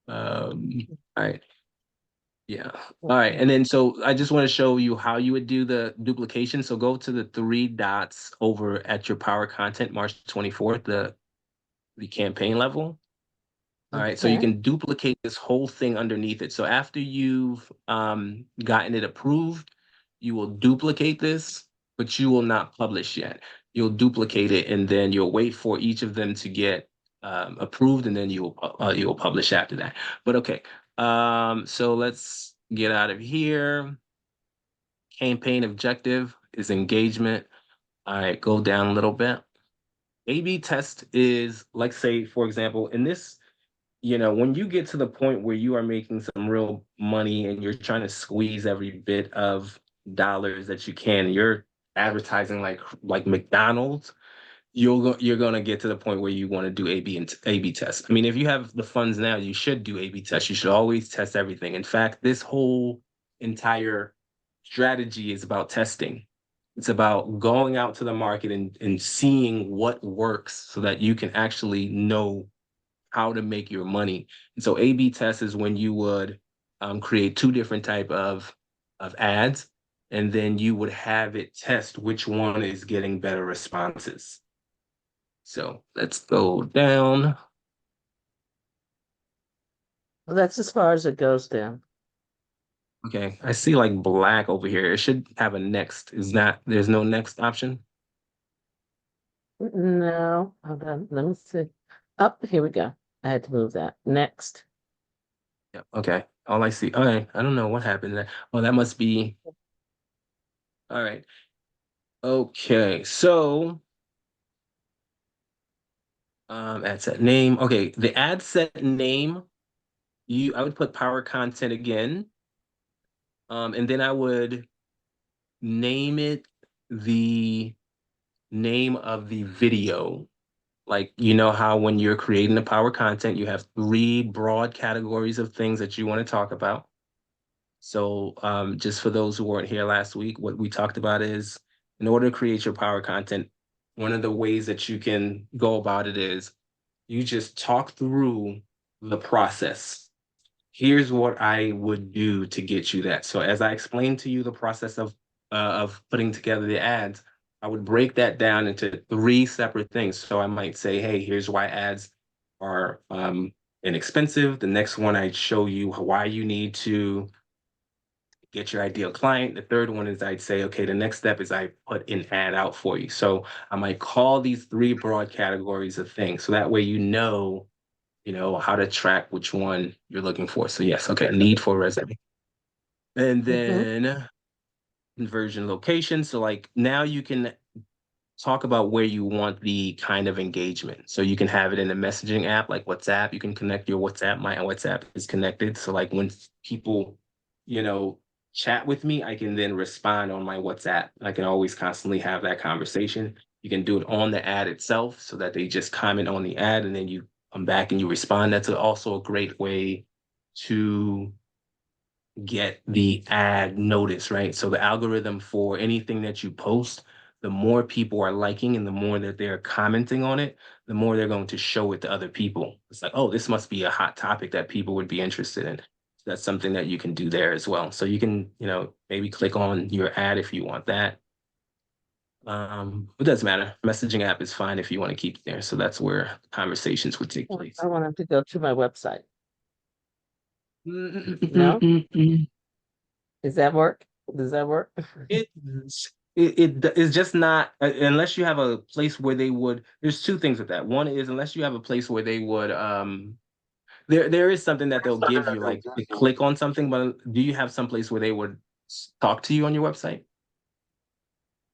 Speaker 2: All right. Yeah. All right. And then so I just want to show you how you would do the duplication. So go to the 3 dots over at your power content, March 24th, the campaign level. All right, so you
Speaker 3: Okay.
Speaker 2: can duplicate this whole thing underneath it. So after you've gotten it approved, you will duplicate this, but you will not publish yet. You'll duplicate it, and then you'll wait for each of them to get approved, and then you'll publish after that. But okay, so let's get out of here. Campaign objective is engagement. All right, go down a little bit. A/B test is like, say, for example, in this when you get to the point where you are making some real money and you're trying to squeeze every bit of dollars that you can, you're advertising like McDonald's, you're gonna get to the point where you want to do A/B tests. I mean, if you have the funds now, you should do A/B tests. You should always test everything. In fact, this whole entire strategy is about testing. It's about going out to the market and seeing what works so that you can actually know how to make your money. And so A/B test is when you would create two different type of ads, and then you would have it test which one is getting better responses. So let's go down.
Speaker 3: Well, that's as far as it goes down.
Speaker 2: Okay, I see like black over here. It should have a next. Is that there's no next option?
Speaker 3: No, hold on, let me see. Up, here we go. I had to move that. Next.
Speaker 2: Yeah. Okay. All I see. Okay. I don't know what happened there. Oh, that must be. All right. Okay. So ad set name. Okay. The ad set name, I would put power content again. And then I would name it the name of the video. Like, you know how when you're creating the power content, you have three broad categories of things that you want to talk about. So just for those who weren't here last week, what we talked about is in order to create your power content, one of the ways that you can go about it is you just talk through the process. Here's what I would do to get you that. So as I explained to you the process of putting together the ads, I would break that down into three separate things. So I might say, hey, here's why ads are inexpensive. The next one, I'd show you why you need to get your ideal client. The third one is I'd say, okay, the next step is I put an ad out for you. So I might call these three broad categories of things. So that way you know, how to track which one you're looking for. So yes, okay, need for resume. And then conversion location. So like now you can talk about where you want the kind of engagement. So you can have it in a messaging app like WhatsApp. You can connect your WhatsApp. My WhatsApp is connected. So like when people, you know, chat with me, I can then respond on my WhatsApp. I can always constantly have that conversation. You can do it on the ad itself so that they just comment on the ad and then you come back and you respond. That's also a great way to get the ad notice, right? So the algorithm for anything that you post, the more people are liking and the more that they're commenting on it, the more they're going to show it to other people. It's like, oh, this must be a hot topic that people would be interested in. That's something that you can do there as well. So you can, you know, maybe click on your ad if you want that. It doesn't matter. Messaging app is fine if you want to keep it there. So that's where conversations would take place.
Speaker 3: I want them to go to my website. No? Does that work? Does that work?
Speaker 2: It's just not unless you have a place where they would. There's two things with that. One is unless you have a place where they would there is something that they'll give you like to click on something, but do you have some place where they would talk to you on your website?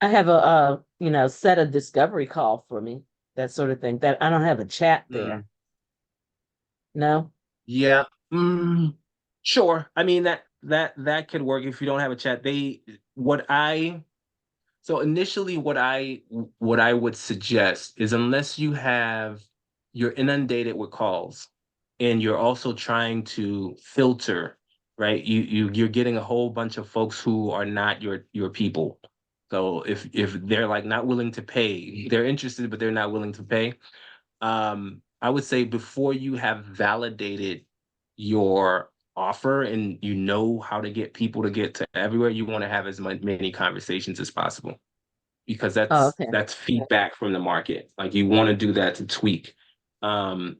Speaker 3: I have a you know, set a discovery call for me, that sort of thing. That I don't have a chat there. No?
Speaker 2: Yeah. Sure. I mean that could work if you don't have a chat. What I So initially what I would suggest is unless you're inundated with calls and you're also trying to filter, right? You're getting a whole bunch of folks who are not your people. So if they're like not willing to pay, they're interested but they're not willing to pay. I would say before you have validated your offer and you know how to get people to get to everywhere, you want to have as many conversations as possible because
Speaker 3: Oh, okay.
Speaker 2: that's feedback from the market. Like you want to do that to tweak. And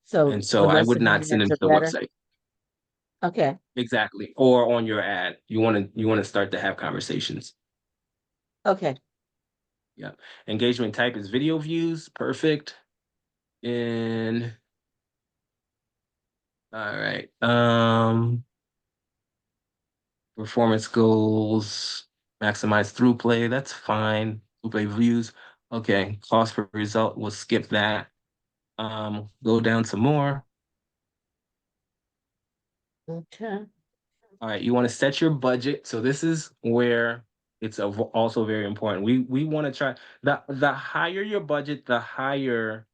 Speaker 3: So
Speaker 2: so
Speaker 3: the
Speaker 2: I
Speaker 3: less
Speaker 2: would not send them to
Speaker 3: are
Speaker 2: the
Speaker 3: better.
Speaker 2: website.
Speaker 3: Okay.
Speaker 2: Exactly. Or on your ad. You want to start to have conversations.
Speaker 3: Okay.
Speaker 2: Yeah. Engagement type is video views. Perfect. And all right. Performance goals, maximize through play. That's fine. Through play views. Okay. Cost per result. We'll skip that. Go down some more.
Speaker 3: Okay.
Speaker 2: All right. You want to set your budget. So this is where it's also very important. We want to try the higher your budget, the higher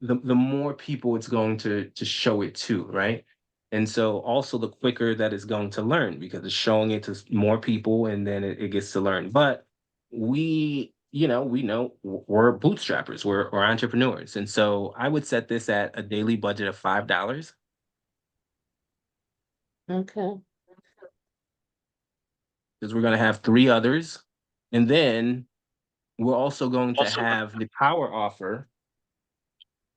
Speaker 2: the more people it's going to show it to, right? And so also the quicker that it's going to learn because it's showing it to more people and then it gets to learn. But we know we're bootstrappers, we're entrepreneurs. And so I would set this at a daily budget of $5.
Speaker 3: Okay.
Speaker 2: Because we're going to have three others. And then we're also going to have the power offer.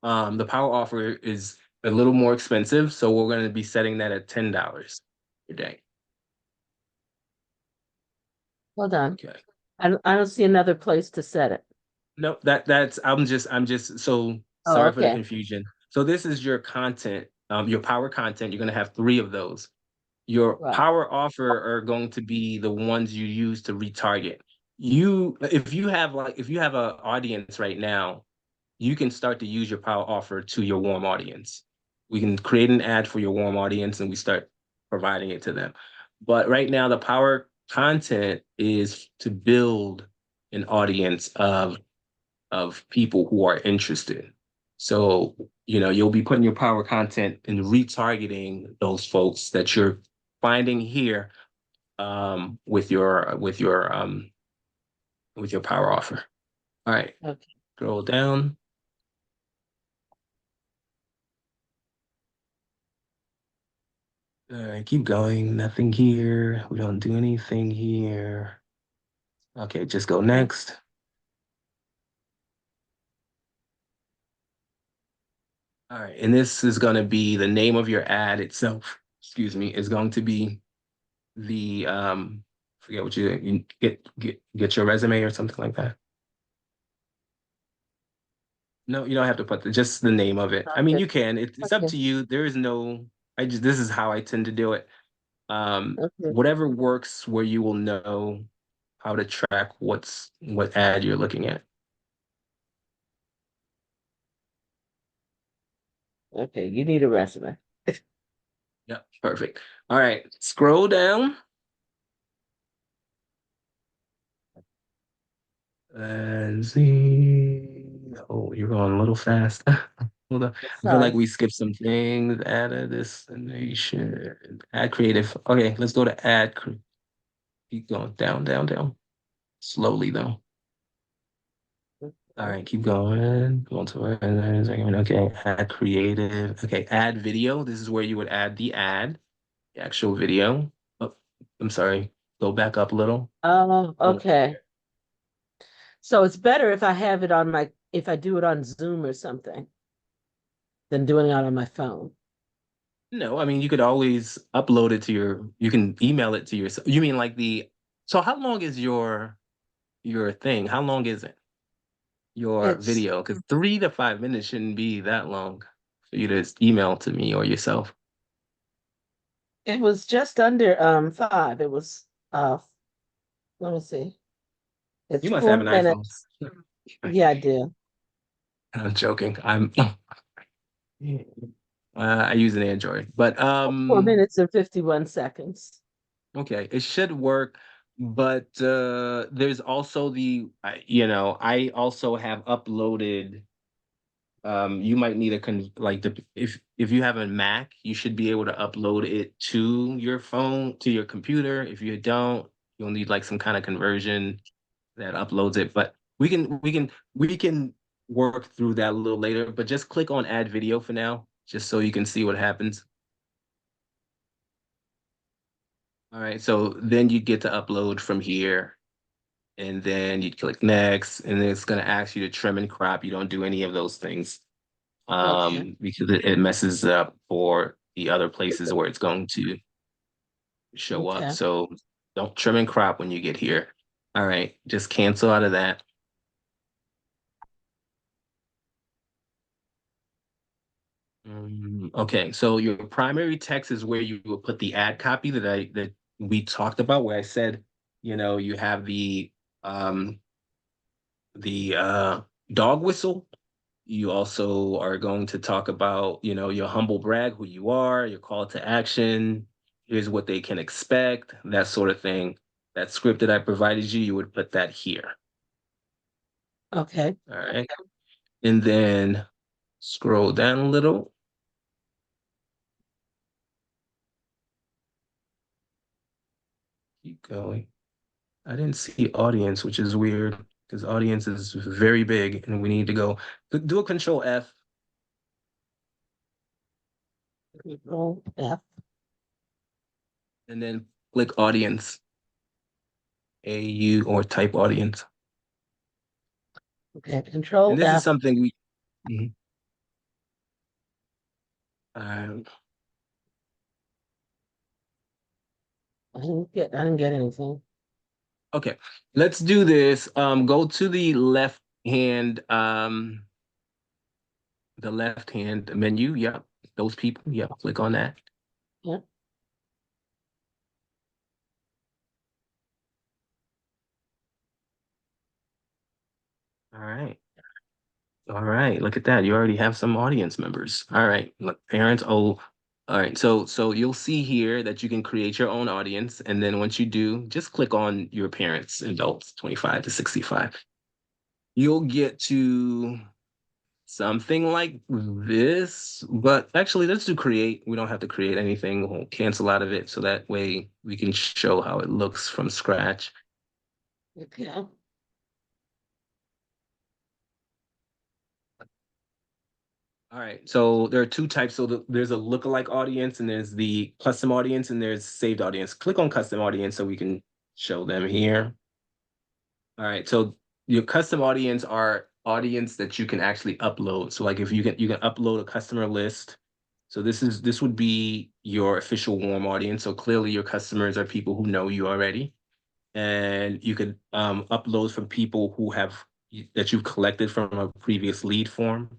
Speaker 2: The power offer is a little more expensive, so we're going to be setting that at $10 a day.
Speaker 3: Hold on.
Speaker 2: Okay.
Speaker 3: I don't see another place to set it.
Speaker 2: No, that's I'm just so
Speaker 3: Oh,
Speaker 2: sorry for the
Speaker 3: okay.
Speaker 2: confusion. So this is your content, your power content. You're going to have three of those. Your
Speaker 3: Right.
Speaker 2: power offer are going to be the ones you use to retarget. If you have an audience right now, you can start to use your power offer to your warm audience. We can create an ad for your warm audience and we start providing it to them. But right now, the power content is to build an audience of people who are interested. So, you'll be putting your power content and retargeting those folks that you're finding here with your power offer. All right,
Speaker 3: Okay.
Speaker 2: scroll down. All right, keep going. Nothing here. We don't do anything here. Okay, just go next. All right, and this is going to be the name of your ad itself. Excuse me, is going to be the forget what you get your resume or something like that. No, you don't have to put just the name of it. I mean,
Speaker 3: Okay.
Speaker 2: you can. It's up
Speaker 3: Okay.
Speaker 2: to you. There is no. This is how I tend to do it.
Speaker 3: Okay.
Speaker 2: Whatever works where you will know how to track what ad you're looking at.
Speaker 3: Okay. You need a resume.
Speaker 2: Yeah, perfect. All right, scroll down. And see. Oh, you're going a little fast. Hold on. I feel like
Speaker 3: Sorry.
Speaker 2: we skipped some things. Add a destination. Add creative. Okay, let's go to add. Keep going down, down, down. Slowly though. All right, keep going. Going to where? Okay, add creative. Okay, add video. This is where you would add the ad, the actual video. Oh, I'm sorry. Go back up a little.
Speaker 3: Oh,
Speaker 2: Oh,
Speaker 3: okay. So it's better if I have it on if I do it on Zoom or something than doing it on my phone.
Speaker 2: no, I mean you could always upload it to you can email it to yourself. You mean like so how long is your thing? How long is it? Your
Speaker 3: It's
Speaker 2: video? Because 3 to 5 minutes shouldn't be that long for you to email to me or yourself.
Speaker 3: It was just under 5. It was let me see. It's
Speaker 2: You must have
Speaker 3: 4
Speaker 2: an iPhone.
Speaker 3: minutes. Yeah, I do.
Speaker 2: I'm joking. I use an Android, but
Speaker 3: 4 minutes and 51 seconds.
Speaker 2: okay, it should work. But there's also I also have uploaded. You might need if you have a Mac, you should be able to upload it to your phone, to your computer. If you don't, you'll need like some kind of conversion that uploads it. But we can work through that a little later. But just click on add video for now, just so you can see what happens. All right, so then you get to upload from here, and then you click next, and then it's gonna ask you to trim and crop. You don't do any of those things.
Speaker 3: Okay.
Speaker 2: Because it messes up for the other places where it's going to show up.
Speaker 3: Okay.
Speaker 2: So don't trim and crop when you get here. All right, just cancel out of that. Okay, so your primary text is where you will put the ad copy that we talked about, where I said, you have the dog whistle. You also are going to talk about, your humble brag, who you are, your call to action, here's what they can expect, that sort of thing. That script that I provided you, you would put that here.
Speaker 3: Okay.
Speaker 2: All right. And then scroll down a little. Keep going. I didn't see audience, which is weird because audience is very big and we need to go do a control F.
Speaker 3: Control F.
Speaker 2: And then click audience, AU, or type audience.
Speaker 3: Okay, Control
Speaker 2: And this is
Speaker 3: F.
Speaker 2: something we. Mhm. Um,
Speaker 3: I didn't get anything.
Speaker 2: okay, let's do this. Go to the left hand menu. Yep, those people. Yep, click on that.
Speaker 3: Yep.
Speaker 2: All right. All right, look at that. You already have some audience members. All right, look, parents. Oh, all right. So you'll see here that you can create your own audience, and then once you do, just click on your parents, adults, 25 to 65. You'll get to something like this, but actually, let's do create. We don't have to create anything. We'll cancel out of it, so that way we can show how it looks from scratch.
Speaker 3: Okay.
Speaker 2: All right, so there are two types. So there's a lookalike audience and there's the custom audience and there's saved audience. Click on custom audience so we can show them here. All right, so your custom audience are audience that you can actually upload. So like if you can upload a customer list. So this would be your official warm audience. So clearly your customers are people who know you already. And you could upload from people who have that you've collected from a previous lead form.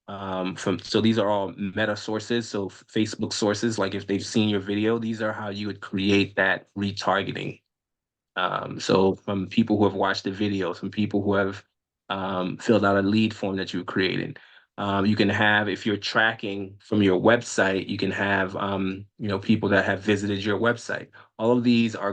Speaker 2: So these are all meta sources, so Facebook sources. Like if they've seen your video, these are how you would create that retargeting. So from people who have watched the video, from people who have filled out a lead form that you created. You can have, if you're tracking from your website, you can have people that have visited your website. All of these are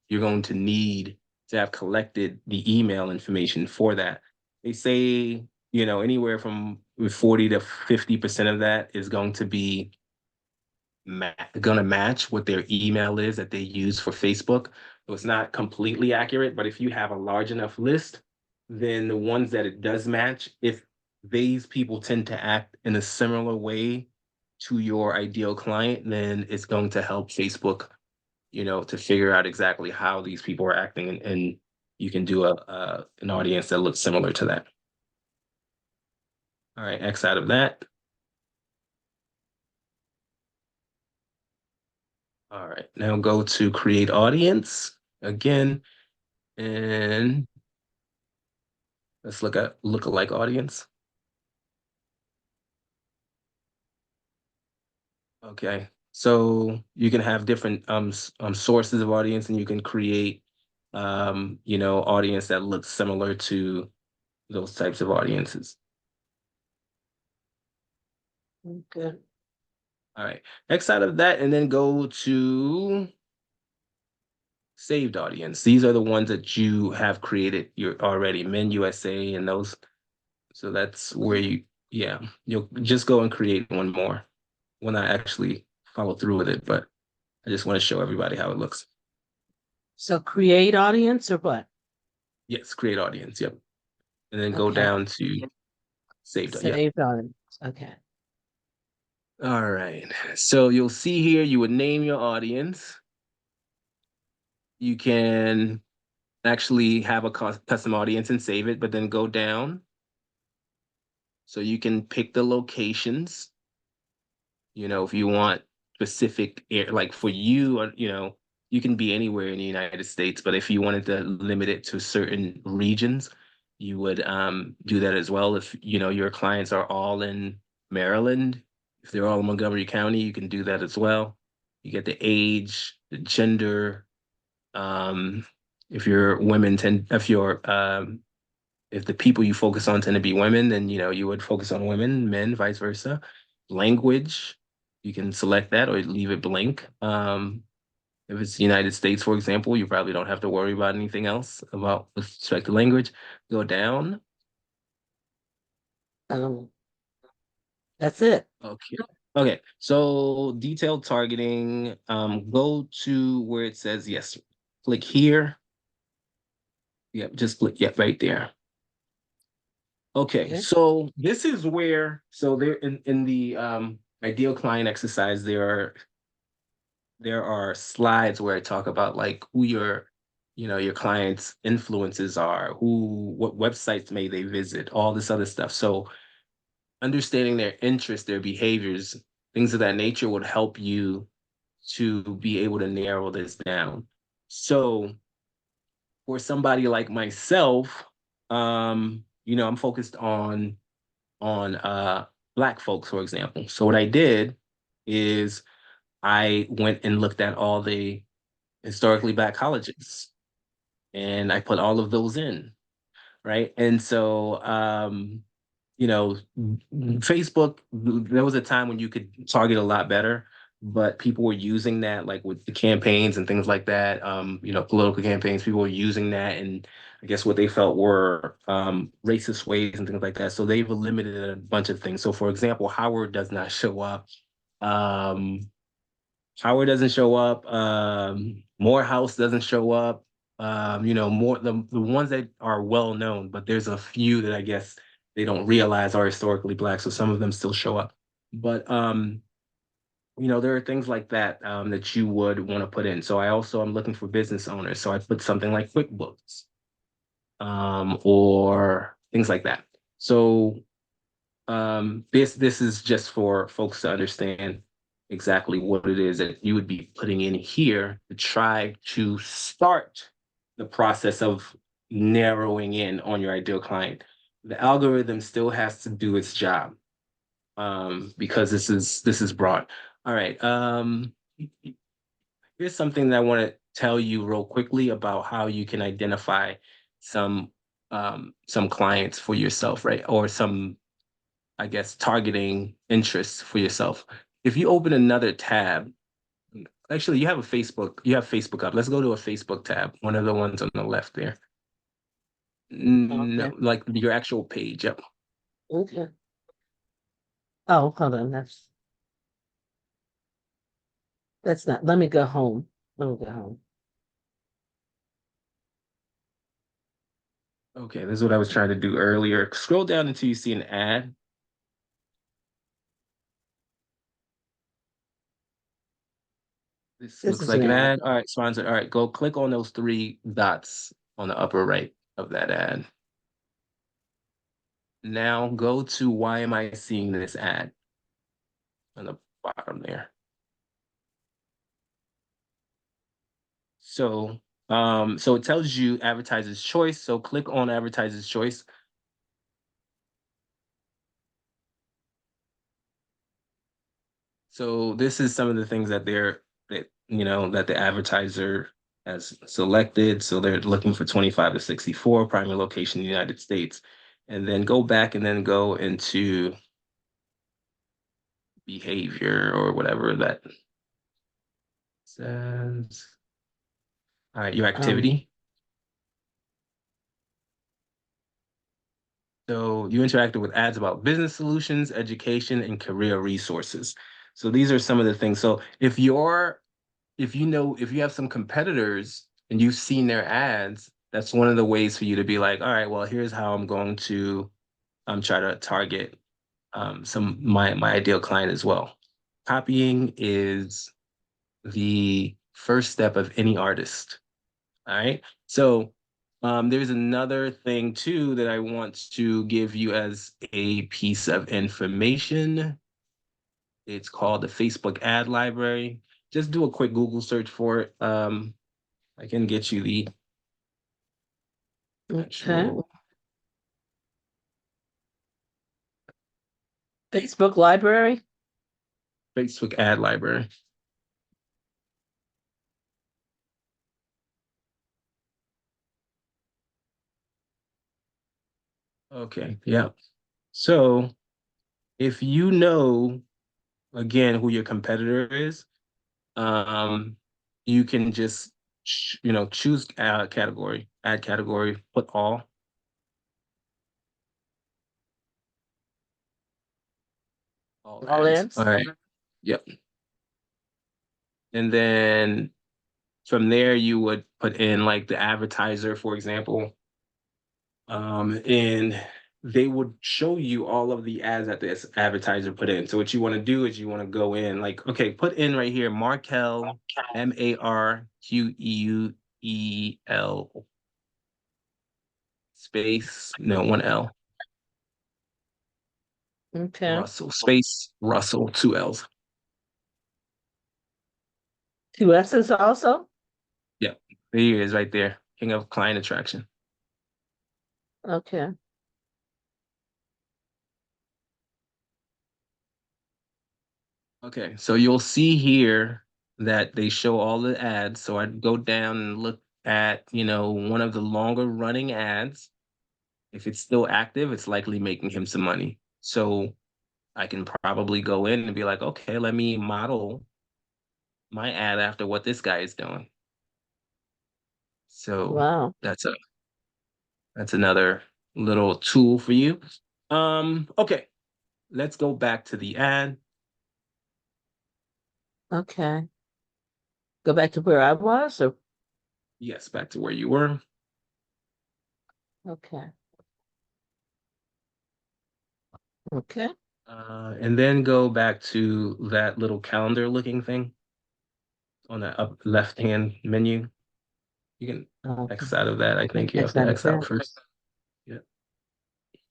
Speaker 2: you're going to need to have collected the email information for that. They say, anywhere from 40 to 50% of that is going to be going to match what their email is that they use for Facebook. So it's not completely accurate, but if you have a large enough list, then the ones that it does match, if these people tend to act in a similar way to your ideal client, then it's going to help Facebook, to figure out exactly how these people are acting, and you can do an audience that looks similar to that. All right, X out of that. All right, now go to create audience again, and let's look at lookalike audience. Okay, so you can have different sources of audience, and you can create audience that looks similar to those types of audiences.
Speaker 3: Okay.
Speaker 2: All right, X out of that, and then go to saved audience. These are the ones that you have created already, Men USA and those. So that's where you'll just go and create one more when I actually follow through with it, but I just want to show everybody how it looks.
Speaker 3: So create audience or what?
Speaker 2: Yes, create audience. Yep. And then go
Speaker 3: Okay.
Speaker 2: down to saved. Yep.
Speaker 3: Saved audience. Okay.
Speaker 2: All right. So you'll see here, you would name your audience. You can actually have a custom audience and save it, but then go down. So you can pick the locations. If you want specific like for you, or you can be anywhere in the United States, but if you wanted to limit it to certain regions, you would do that as well. If your clients are all in Maryland, if they're all in Montgomery County, you can do that as well. You get the age, the gender. If your women tend, if the people you focus on tend to be women, then you would focus on women, men, vice versa. Language, you can select that or leave it blank. If it's the United States, for example, you probably don't have to worry about anything else about with respect to language. Go down.
Speaker 3: That's it.
Speaker 2: Okay. Okay. So detailed targeting. Go to where it says yes. Click here. Yep, just click, yep, right there. Okay,
Speaker 3: Okay.
Speaker 2: so this is where, so there in the ideal client exercise, there are slides where I talk about like who your clients' influences are, what websites may they visit, all this other stuff. So understanding their interests, their behaviors, things of that nature would help you to be able to narrow this down. So for somebody like myself, I'm focused on Black folks, for example. So what I did is I went and looked at all the historically Black colleges, and I put all of those in, right? And so, Facebook, there was a time when you could target a lot better, but people were using that like with the campaigns and things like that. Political campaigns, people were using that, and I guess what they felt were racist ways and things like that. So they've eliminated a bunch of things. So, for example, Howard does not show up. Um, Howard doesn't show up. Morehouse doesn't show up. More the ones that are well known, but there's a few that I guess they don't realize are historically Black, so some of them still show up. But there are things like that that you would want to put in. So I'm looking for business owners, so I put something like QuickBooks, or things like that. So this is just for folks to understand exactly what it is that you would be putting in here to try to start the process of narrowing in on your ideal client. The algorithm still has to do its job, because this is broad. All right. Here's something that I want to tell you real quickly about how you can identify some some clients for yourself, right? Or some, I guess, targeting interests for yourself. If you open another tab, actually, you have Facebook up. Let's go to a Facebook tab, one of the ones on the left there. No,
Speaker 3: Okay.
Speaker 2: like your actual page. Yep.
Speaker 3: Okay. Oh, hold on. That's not. Let me go home. Let me go home.
Speaker 2: Okay, this is what I was trying to do earlier. Scroll down until you see an ad. This
Speaker 3: This
Speaker 2: looks
Speaker 3: is an
Speaker 2: like an
Speaker 3: ad.
Speaker 2: ad. All right, sponsored. All right, go click on those three dots on the upper right of that ad. Now go to why am I seeing this ad on the bottom there. So it tells you advertiser's choice. So click on advertiser's choice. So this is some of the things that that the advertiser has selected. So they're looking for 25 to 64, primary location in the United States. And then go back and then go into behavior or whatever that says. All right, your
Speaker 3: Um.
Speaker 2: activity. So you interacted with ads about business solutions, education, and career resources. So these are some of the things. So if you have some competitors and you've seen their ads, that's one of the ways for you to be like, all right, well, here's how I'm going to try to target some my ideal client as well. Copying is the first step of any artist. All right. So there's another thing too that I want to give you as a piece of information. It's called the Facebook ad library. Just do a quick Google search for it. I can get you the
Speaker 3: Okay.
Speaker 2: actual
Speaker 3: Facebook library.
Speaker 2: Facebook ad library. Okay, yeah. So if you know again who your competitor is, um, you can just choose category, add category, put all
Speaker 3: All
Speaker 2: ads.
Speaker 3: in.
Speaker 2: All right. Yep. And then from there you would put in like the advertiser, for example. And they would show you all of the ads that this advertiser put in. So what you want to do is you want to go in like, okay, put in right here, Marquel, Marquel, space, no, one L,
Speaker 3: Okay.
Speaker 2: Russell, space, Russell, two L's.
Speaker 3: Two S's also?
Speaker 2: Yeah, there he is right there, king of client attraction.
Speaker 3: Okay.
Speaker 2: Okay, so you'll see here that they show all the ads. So I'd go down and look at, one of the longer running ads. If it's still active, it's likely making him some money. So I can probably go in and be like, okay, let me model my ad after what this guy is doing. So
Speaker 3: Wow.
Speaker 2: that's another little tool for you. Okay, let's go back to the ad.
Speaker 3: Okay. Go back to where I was or
Speaker 2: Yes, back to where you were.
Speaker 3: okay. Okay.
Speaker 2: And then go back to that little calendar looking thing on the up left hand menu. You can
Speaker 3: Okay.
Speaker 2: X out of that. I think you have
Speaker 3: X
Speaker 2: to
Speaker 3: out of
Speaker 2: X out
Speaker 3: that.
Speaker 2: first. Yeah.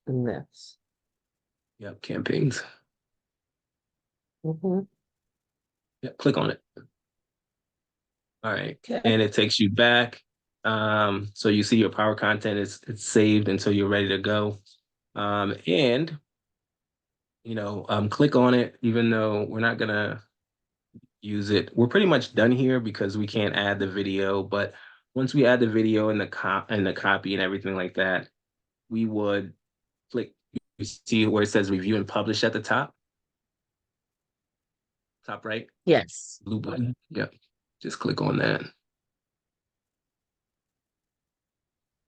Speaker 3: And this.
Speaker 2: Yep. Campaigns.
Speaker 3: Mm-hmm.
Speaker 2: Yeah. Click on it. All right.
Speaker 3: Okay.
Speaker 2: And it takes you back. So you see your power content is it's saved until you're ready to go. And click on it, even though we're not gonna use it. We're pretty much done here because we can't add the video, but once we add the video and the copy and everything like that, we would click, you see where it says review and publish at the top right,
Speaker 3: Yes.
Speaker 2: blue button. Yep. Just click on that.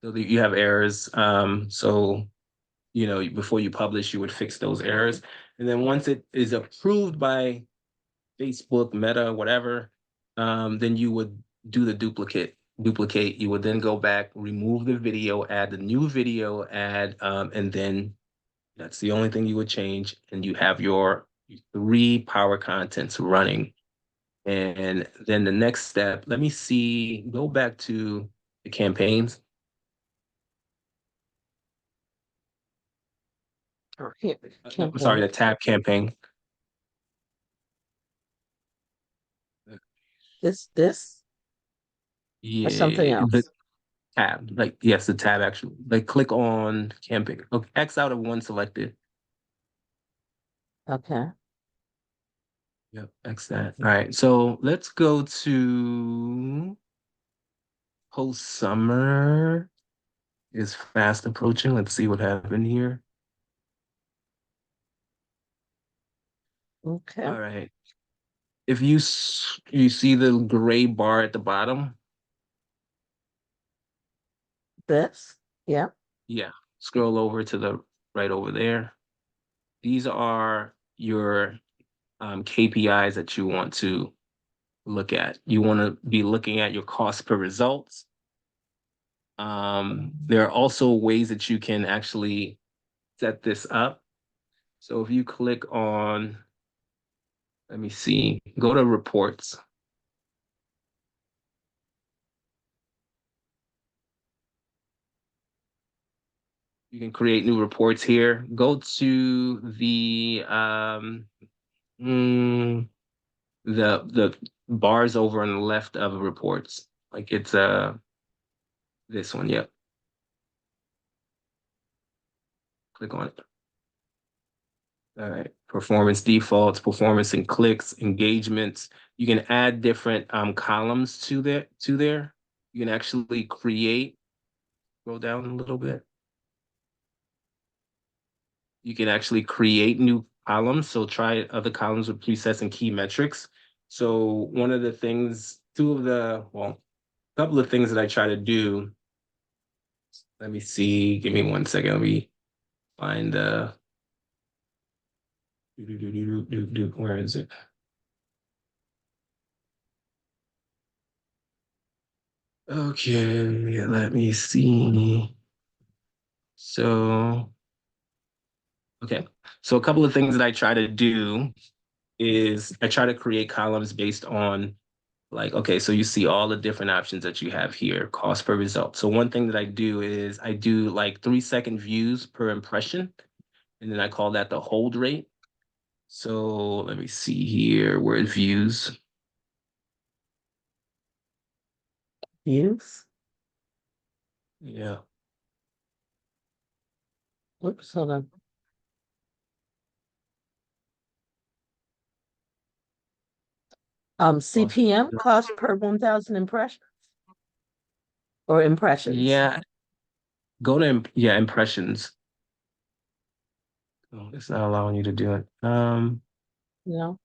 Speaker 2: So that you have errors. So before you publish, you would fix those errors. And then once it is approved by Facebook, Meta, whatever, then you would do the duplicate. You would then go back, remove the video, add the new video, and then that's the only thing you would change. And you have your 3 power contents running. And then the next step, let me see, go back to the campaigns.
Speaker 3: Here.
Speaker 2: No, I'm sorry,
Speaker 3: Campaign.
Speaker 2: the tab campaign.
Speaker 3: This or something
Speaker 2: Yeah, the
Speaker 3: else.
Speaker 2: tab, like, yes, the tab actually. Like, click on campaign. Okay, X out of one selected.
Speaker 3: Okay.
Speaker 2: Yep, X that. All right, so let's go to post summer is fast approaching. Let's see what happened here.
Speaker 3: Okay.
Speaker 2: All right. If you see the gray bar at the bottom,
Speaker 3: This. Yeah.
Speaker 2: yeah, scroll over to the right over there. These are your KPIs that you want to look at. You want to be looking at your cost per results. There are also ways that you can actually set this up. So if you click on, let me see, go to reports. You can create new reports here. Go to mm, the bars over on the left of reports. Like it's this one. Yep. Click on it. All right. Performance defaults, performance and clicks, engagements. You can add different columns to there. You can actually create, scroll down a little bit. You can actually create new columns. So try other columns with presets and key metrics. So one of the things, a couple of things that I try to do. Let me see. Give me 1 second. Let me find where is it? Okay, let me see. So, okay. So a couple of things that I try to do is I try to create columns based on like, okay, so you see all the different options that you have here, cost per result. So one thing that I do is I do like 3-second views per impression, and then I call that the hold rate. So let me see here, where it views.
Speaker 3: Views.
Speaker 2: Yeah.
Speaker 3: Whoops, hold on. CPM, cost per 1,000 impressions or impressions.
Speaker 2: Yeah. Go to, yeah, impressions. Oh, it's not allowing you to do it.
Speaker 3: You know,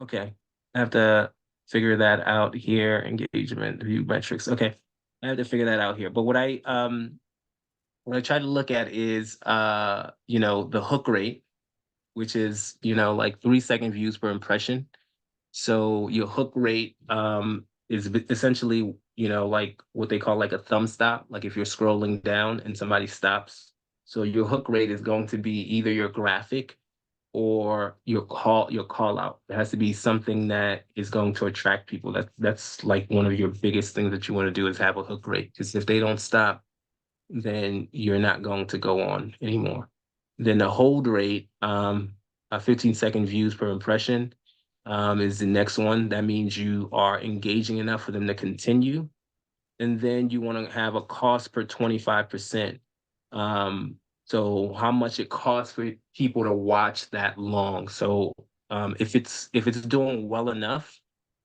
Speaker 2: Okay. I have to figure that out here. Engagement, view metrics. Okay. I have to figure that out here. But what I try to look at is the hook rate, which is, like 3-second views per impression. So your hook rate is essentially, like what they call like a thumb stop, like if you're scrolling down and somebody stops. So your hook rate is going to be either your graphic or your call out. It has to be something that is going to attract people. That's like one of your biggest things that you want to do is have a hook rate. Because if they don't stop, then you're not going to go on anymore. Then the hold rate, 15-second views per impression, is the next one. That means you are engaging enough for them to continue. And then you want to have a cost per 25%. So how much it costs for people to watch that long. So if it's doing well enough,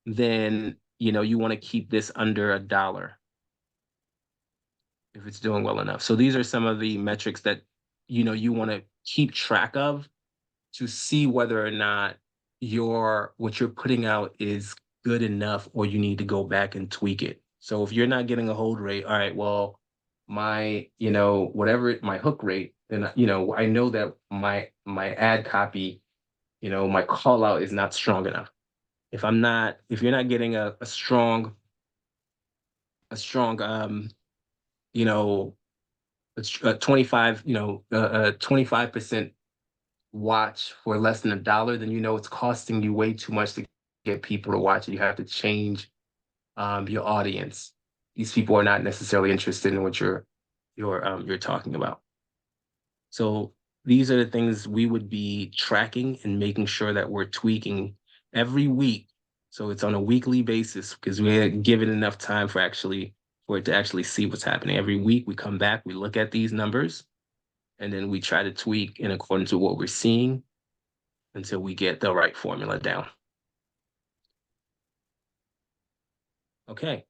Speaker 2: then you want to keep this under $1 if it's doing well enough. So these are some of the metrics that you want to keep track of to see whether or not what you're putting out is good enough or you need to go back and tweak it. So if you're not getting a hold rate, all right, well, my, whatever my hook rate, then I know that my ad copy, my call out is not strong enough. If you're not getting a strong, you know, a 25, 25% watch for less than $1, then it's costing you way too much to get people to watch it. You have to change your audience. These people are not necessarily interested in what you're talking about. So these are the things we would be tracking and making sure that we're tweaking every week. So it's on a weekly basis because we're given enough time for it to actually see what's happening. Every week we come back, we look at these numbers, and then we try to tweak in accordance with what we're seeing until we get the right formula down. Okay.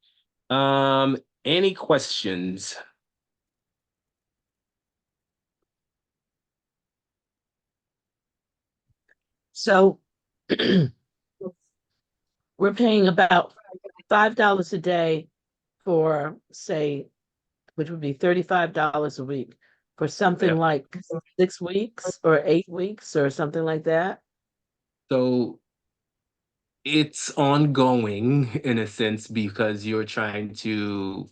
Speaker 2: Any questions?
Speaker 3: so we're paying about $5 a day for, say, which would be $35 a week for something
Speaker 2: Yeah.
Speaker 3: like 6 weeks or 8 weeks or something like that.
Speaker 2: So it's ongoing in a sense because you're trying to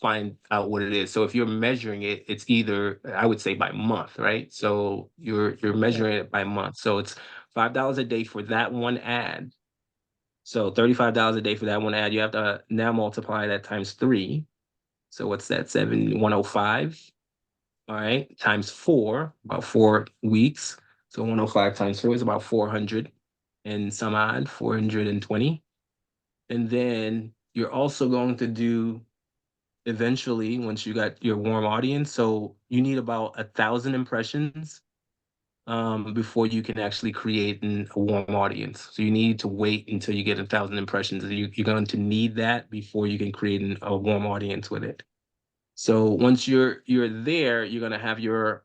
Speaker 2: find out what it is. So if you're measuring it, it's either I would say by month, right? So you're measuring it by month. So it's $5 a day for that one ad. So $35 a day for that one ad. You have to now multiply that times 3. So what's that? 105. All right, times 4, about 4 weeks. So 105 times 4 is about 400 and some odd, 420. And then you're also going to do eventually once you got your warm audience. So you need about 1,000 impressions before you can actually create a warm audience. So you need to wait until you get 1,000 impressions. You're going to need that before you can create a warm audience with it. So once you're there, you're gonna have your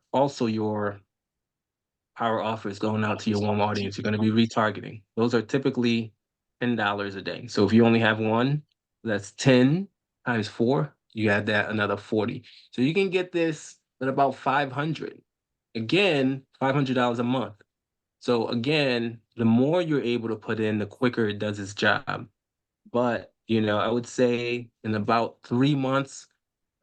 Speaker 2: power offers going out to your warm audience. You're gonna be retargeting. Those are typically $10 a day. So if you only have one, that's 10 times 4. You add that another 40. So you can get this at about 500. Again, $500 a month. So again, the more you're able to put in, the quicker it does its job. But I would say in about 3 months,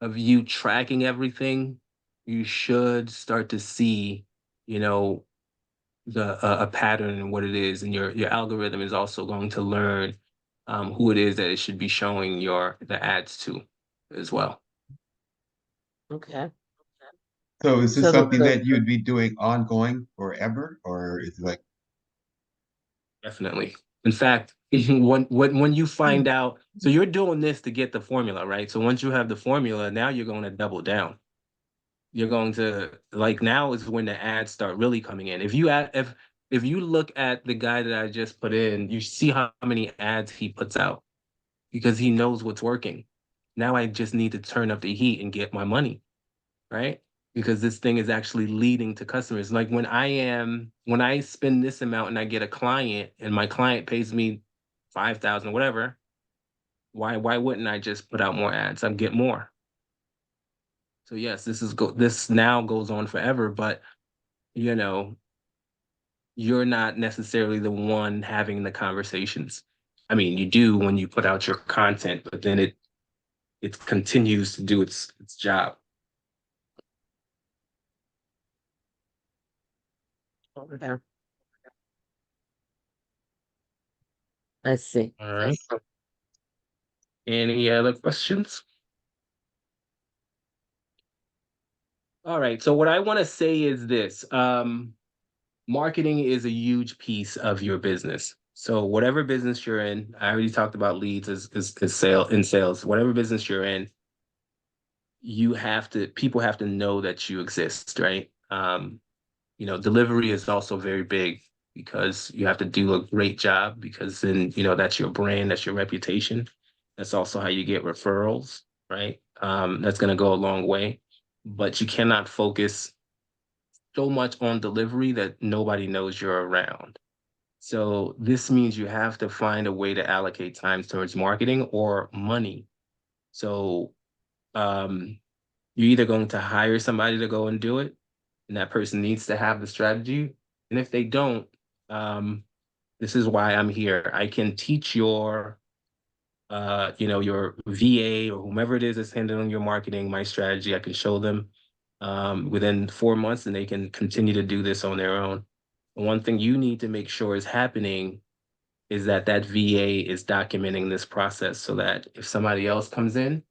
Speaker 2: of you tracking everything, you should start to see, you know, a pattern in what it is, and your algorithm is also going to learn who it is that it should be showing the ads to as well.
Speaker 3: Okay.
Speaker 1: So is this
Speaker 3: So
Speaker 1: something that you would be doing ongoing forever, or is it like,
Speaker 2: Definitely. In fact, when you find out, so you're doing this to get the formula, right? So once you have the formula, now you're going to double down. You're going to like now is when the ads start really coming in. If you look at the guy that I just put in, you see how many ads he puts out because he knows what's working. Now I just need to turn up the heat and get my money, right? Because this thing is actually leading to customers. Like when I spend this amount and I get a client and my client pays me 5,000, whatever, why wouldn't I just put out more ads? I'd get more. So yes, this now goes on forever, but you know, you're not necessarily the one having the conversations. I mean, you do when you put out your content, but then it continues to do its job.
Speaker 3: over there. I see.
Speaker 2: All right. Any other questions? All right. So what I want to say is this. Marketing is a huge piece of your business. So whatever business you're in, I already talked about leads as sales. Whatever business you're in, people have to know that you exist, right? Delivery is also very big because you have to do a great job because then, that's your brand, that's your reputation. That's also how you get referrals, right? That's going to go a long way, but you cannot focus so much on delivery that nobody knows you're around. So this means you have to find a way to allocate time towards marketing or money. So um, you're either going to hire somebody to go and do it, and that person needs to have the strategy. And if they don't, um, this is why I'm here. I can teach your VA or whomever it is that's handling your marketing, my strategy. I can show them within 4 months, and they can continue to do this on their own. One thing you need to make sure is happening is that VA is documenting this process so that if somebody else comes in,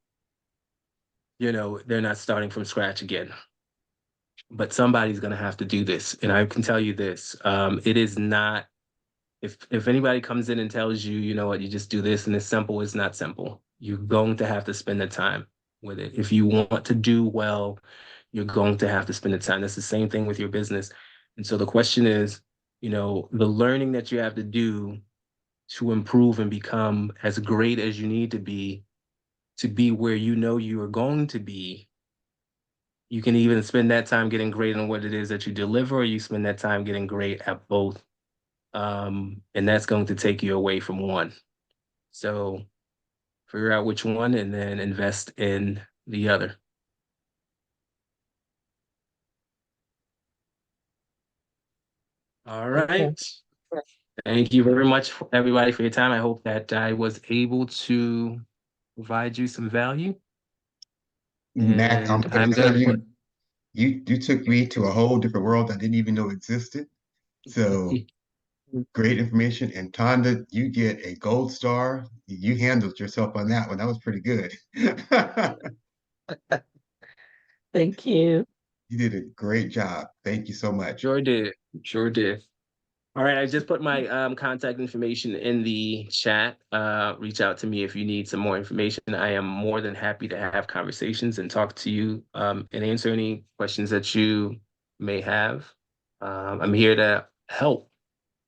Speaker 2: they're not starting from scratch again. But somebody's going to have to do this. And I can tell you this, it is not, if anybody comes in and tells you, you know what, you just do this and it's simple, it's not simple. You're going to have to spend the time with it. If you want to do well, you're going to have to spend the time. That's the same thing with your business. And so the question is, the learning that you have to do to improve and become as great as you need to be where you are going to be. You can even spend that time getting great on what it is that you deliver, or you spend that time getting great at both. And that's going to take you away from one. So figure out which one and then invest in the other. All right.
Speaker 3: Okay.
Speaker 2: Thank you very much, everybody, for your time. I hope that I was able to provide you some value.
Speaker 1: Mac, I'm
Speaker 2: And
Speaker 1: gonna
Speaker 2: I'm
Speaker 1: tell
Speaker 2: gonna put
Speaker 1: you took me to a whole different world I didn't even know existed. So great information. And Tonda, you get a gold star. You handled yourself on that one. That was pretty good.
Speaker 3: Thank you.
Speaker 1: You did a great job. Thank you so much.
Speaker 2: Sure did. Sure did. All right, I just put my contact information in the chat. Reach out to me if you need some more information. I am more than happy to have conversations and talk to you and answer any questions that you may have. I'm here to help.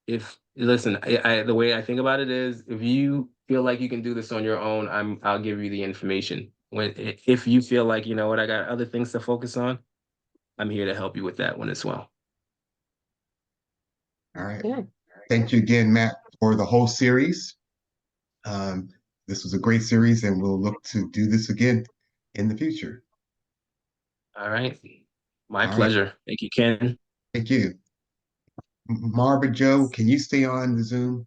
Speaker 2: The way I think about it is, if you feel like you can do this on your own, I'll give you the information. If you feel like, you know what, I got other things to focus on, I'm here to help you with that one as well.
Speaker 1: All right.
Speaker 3: Yeah.
Speaker 1: Thank you again, Matt, for the whole series. This was a great series, and we'll look to do this again in the future.
Speaker 2: All right. My
Speaker 1: All right.
Speaker 2: pleasure. Thank you, Ken.
Speaker 1: Thank you. Marva Joe, can you stay on the Zoom?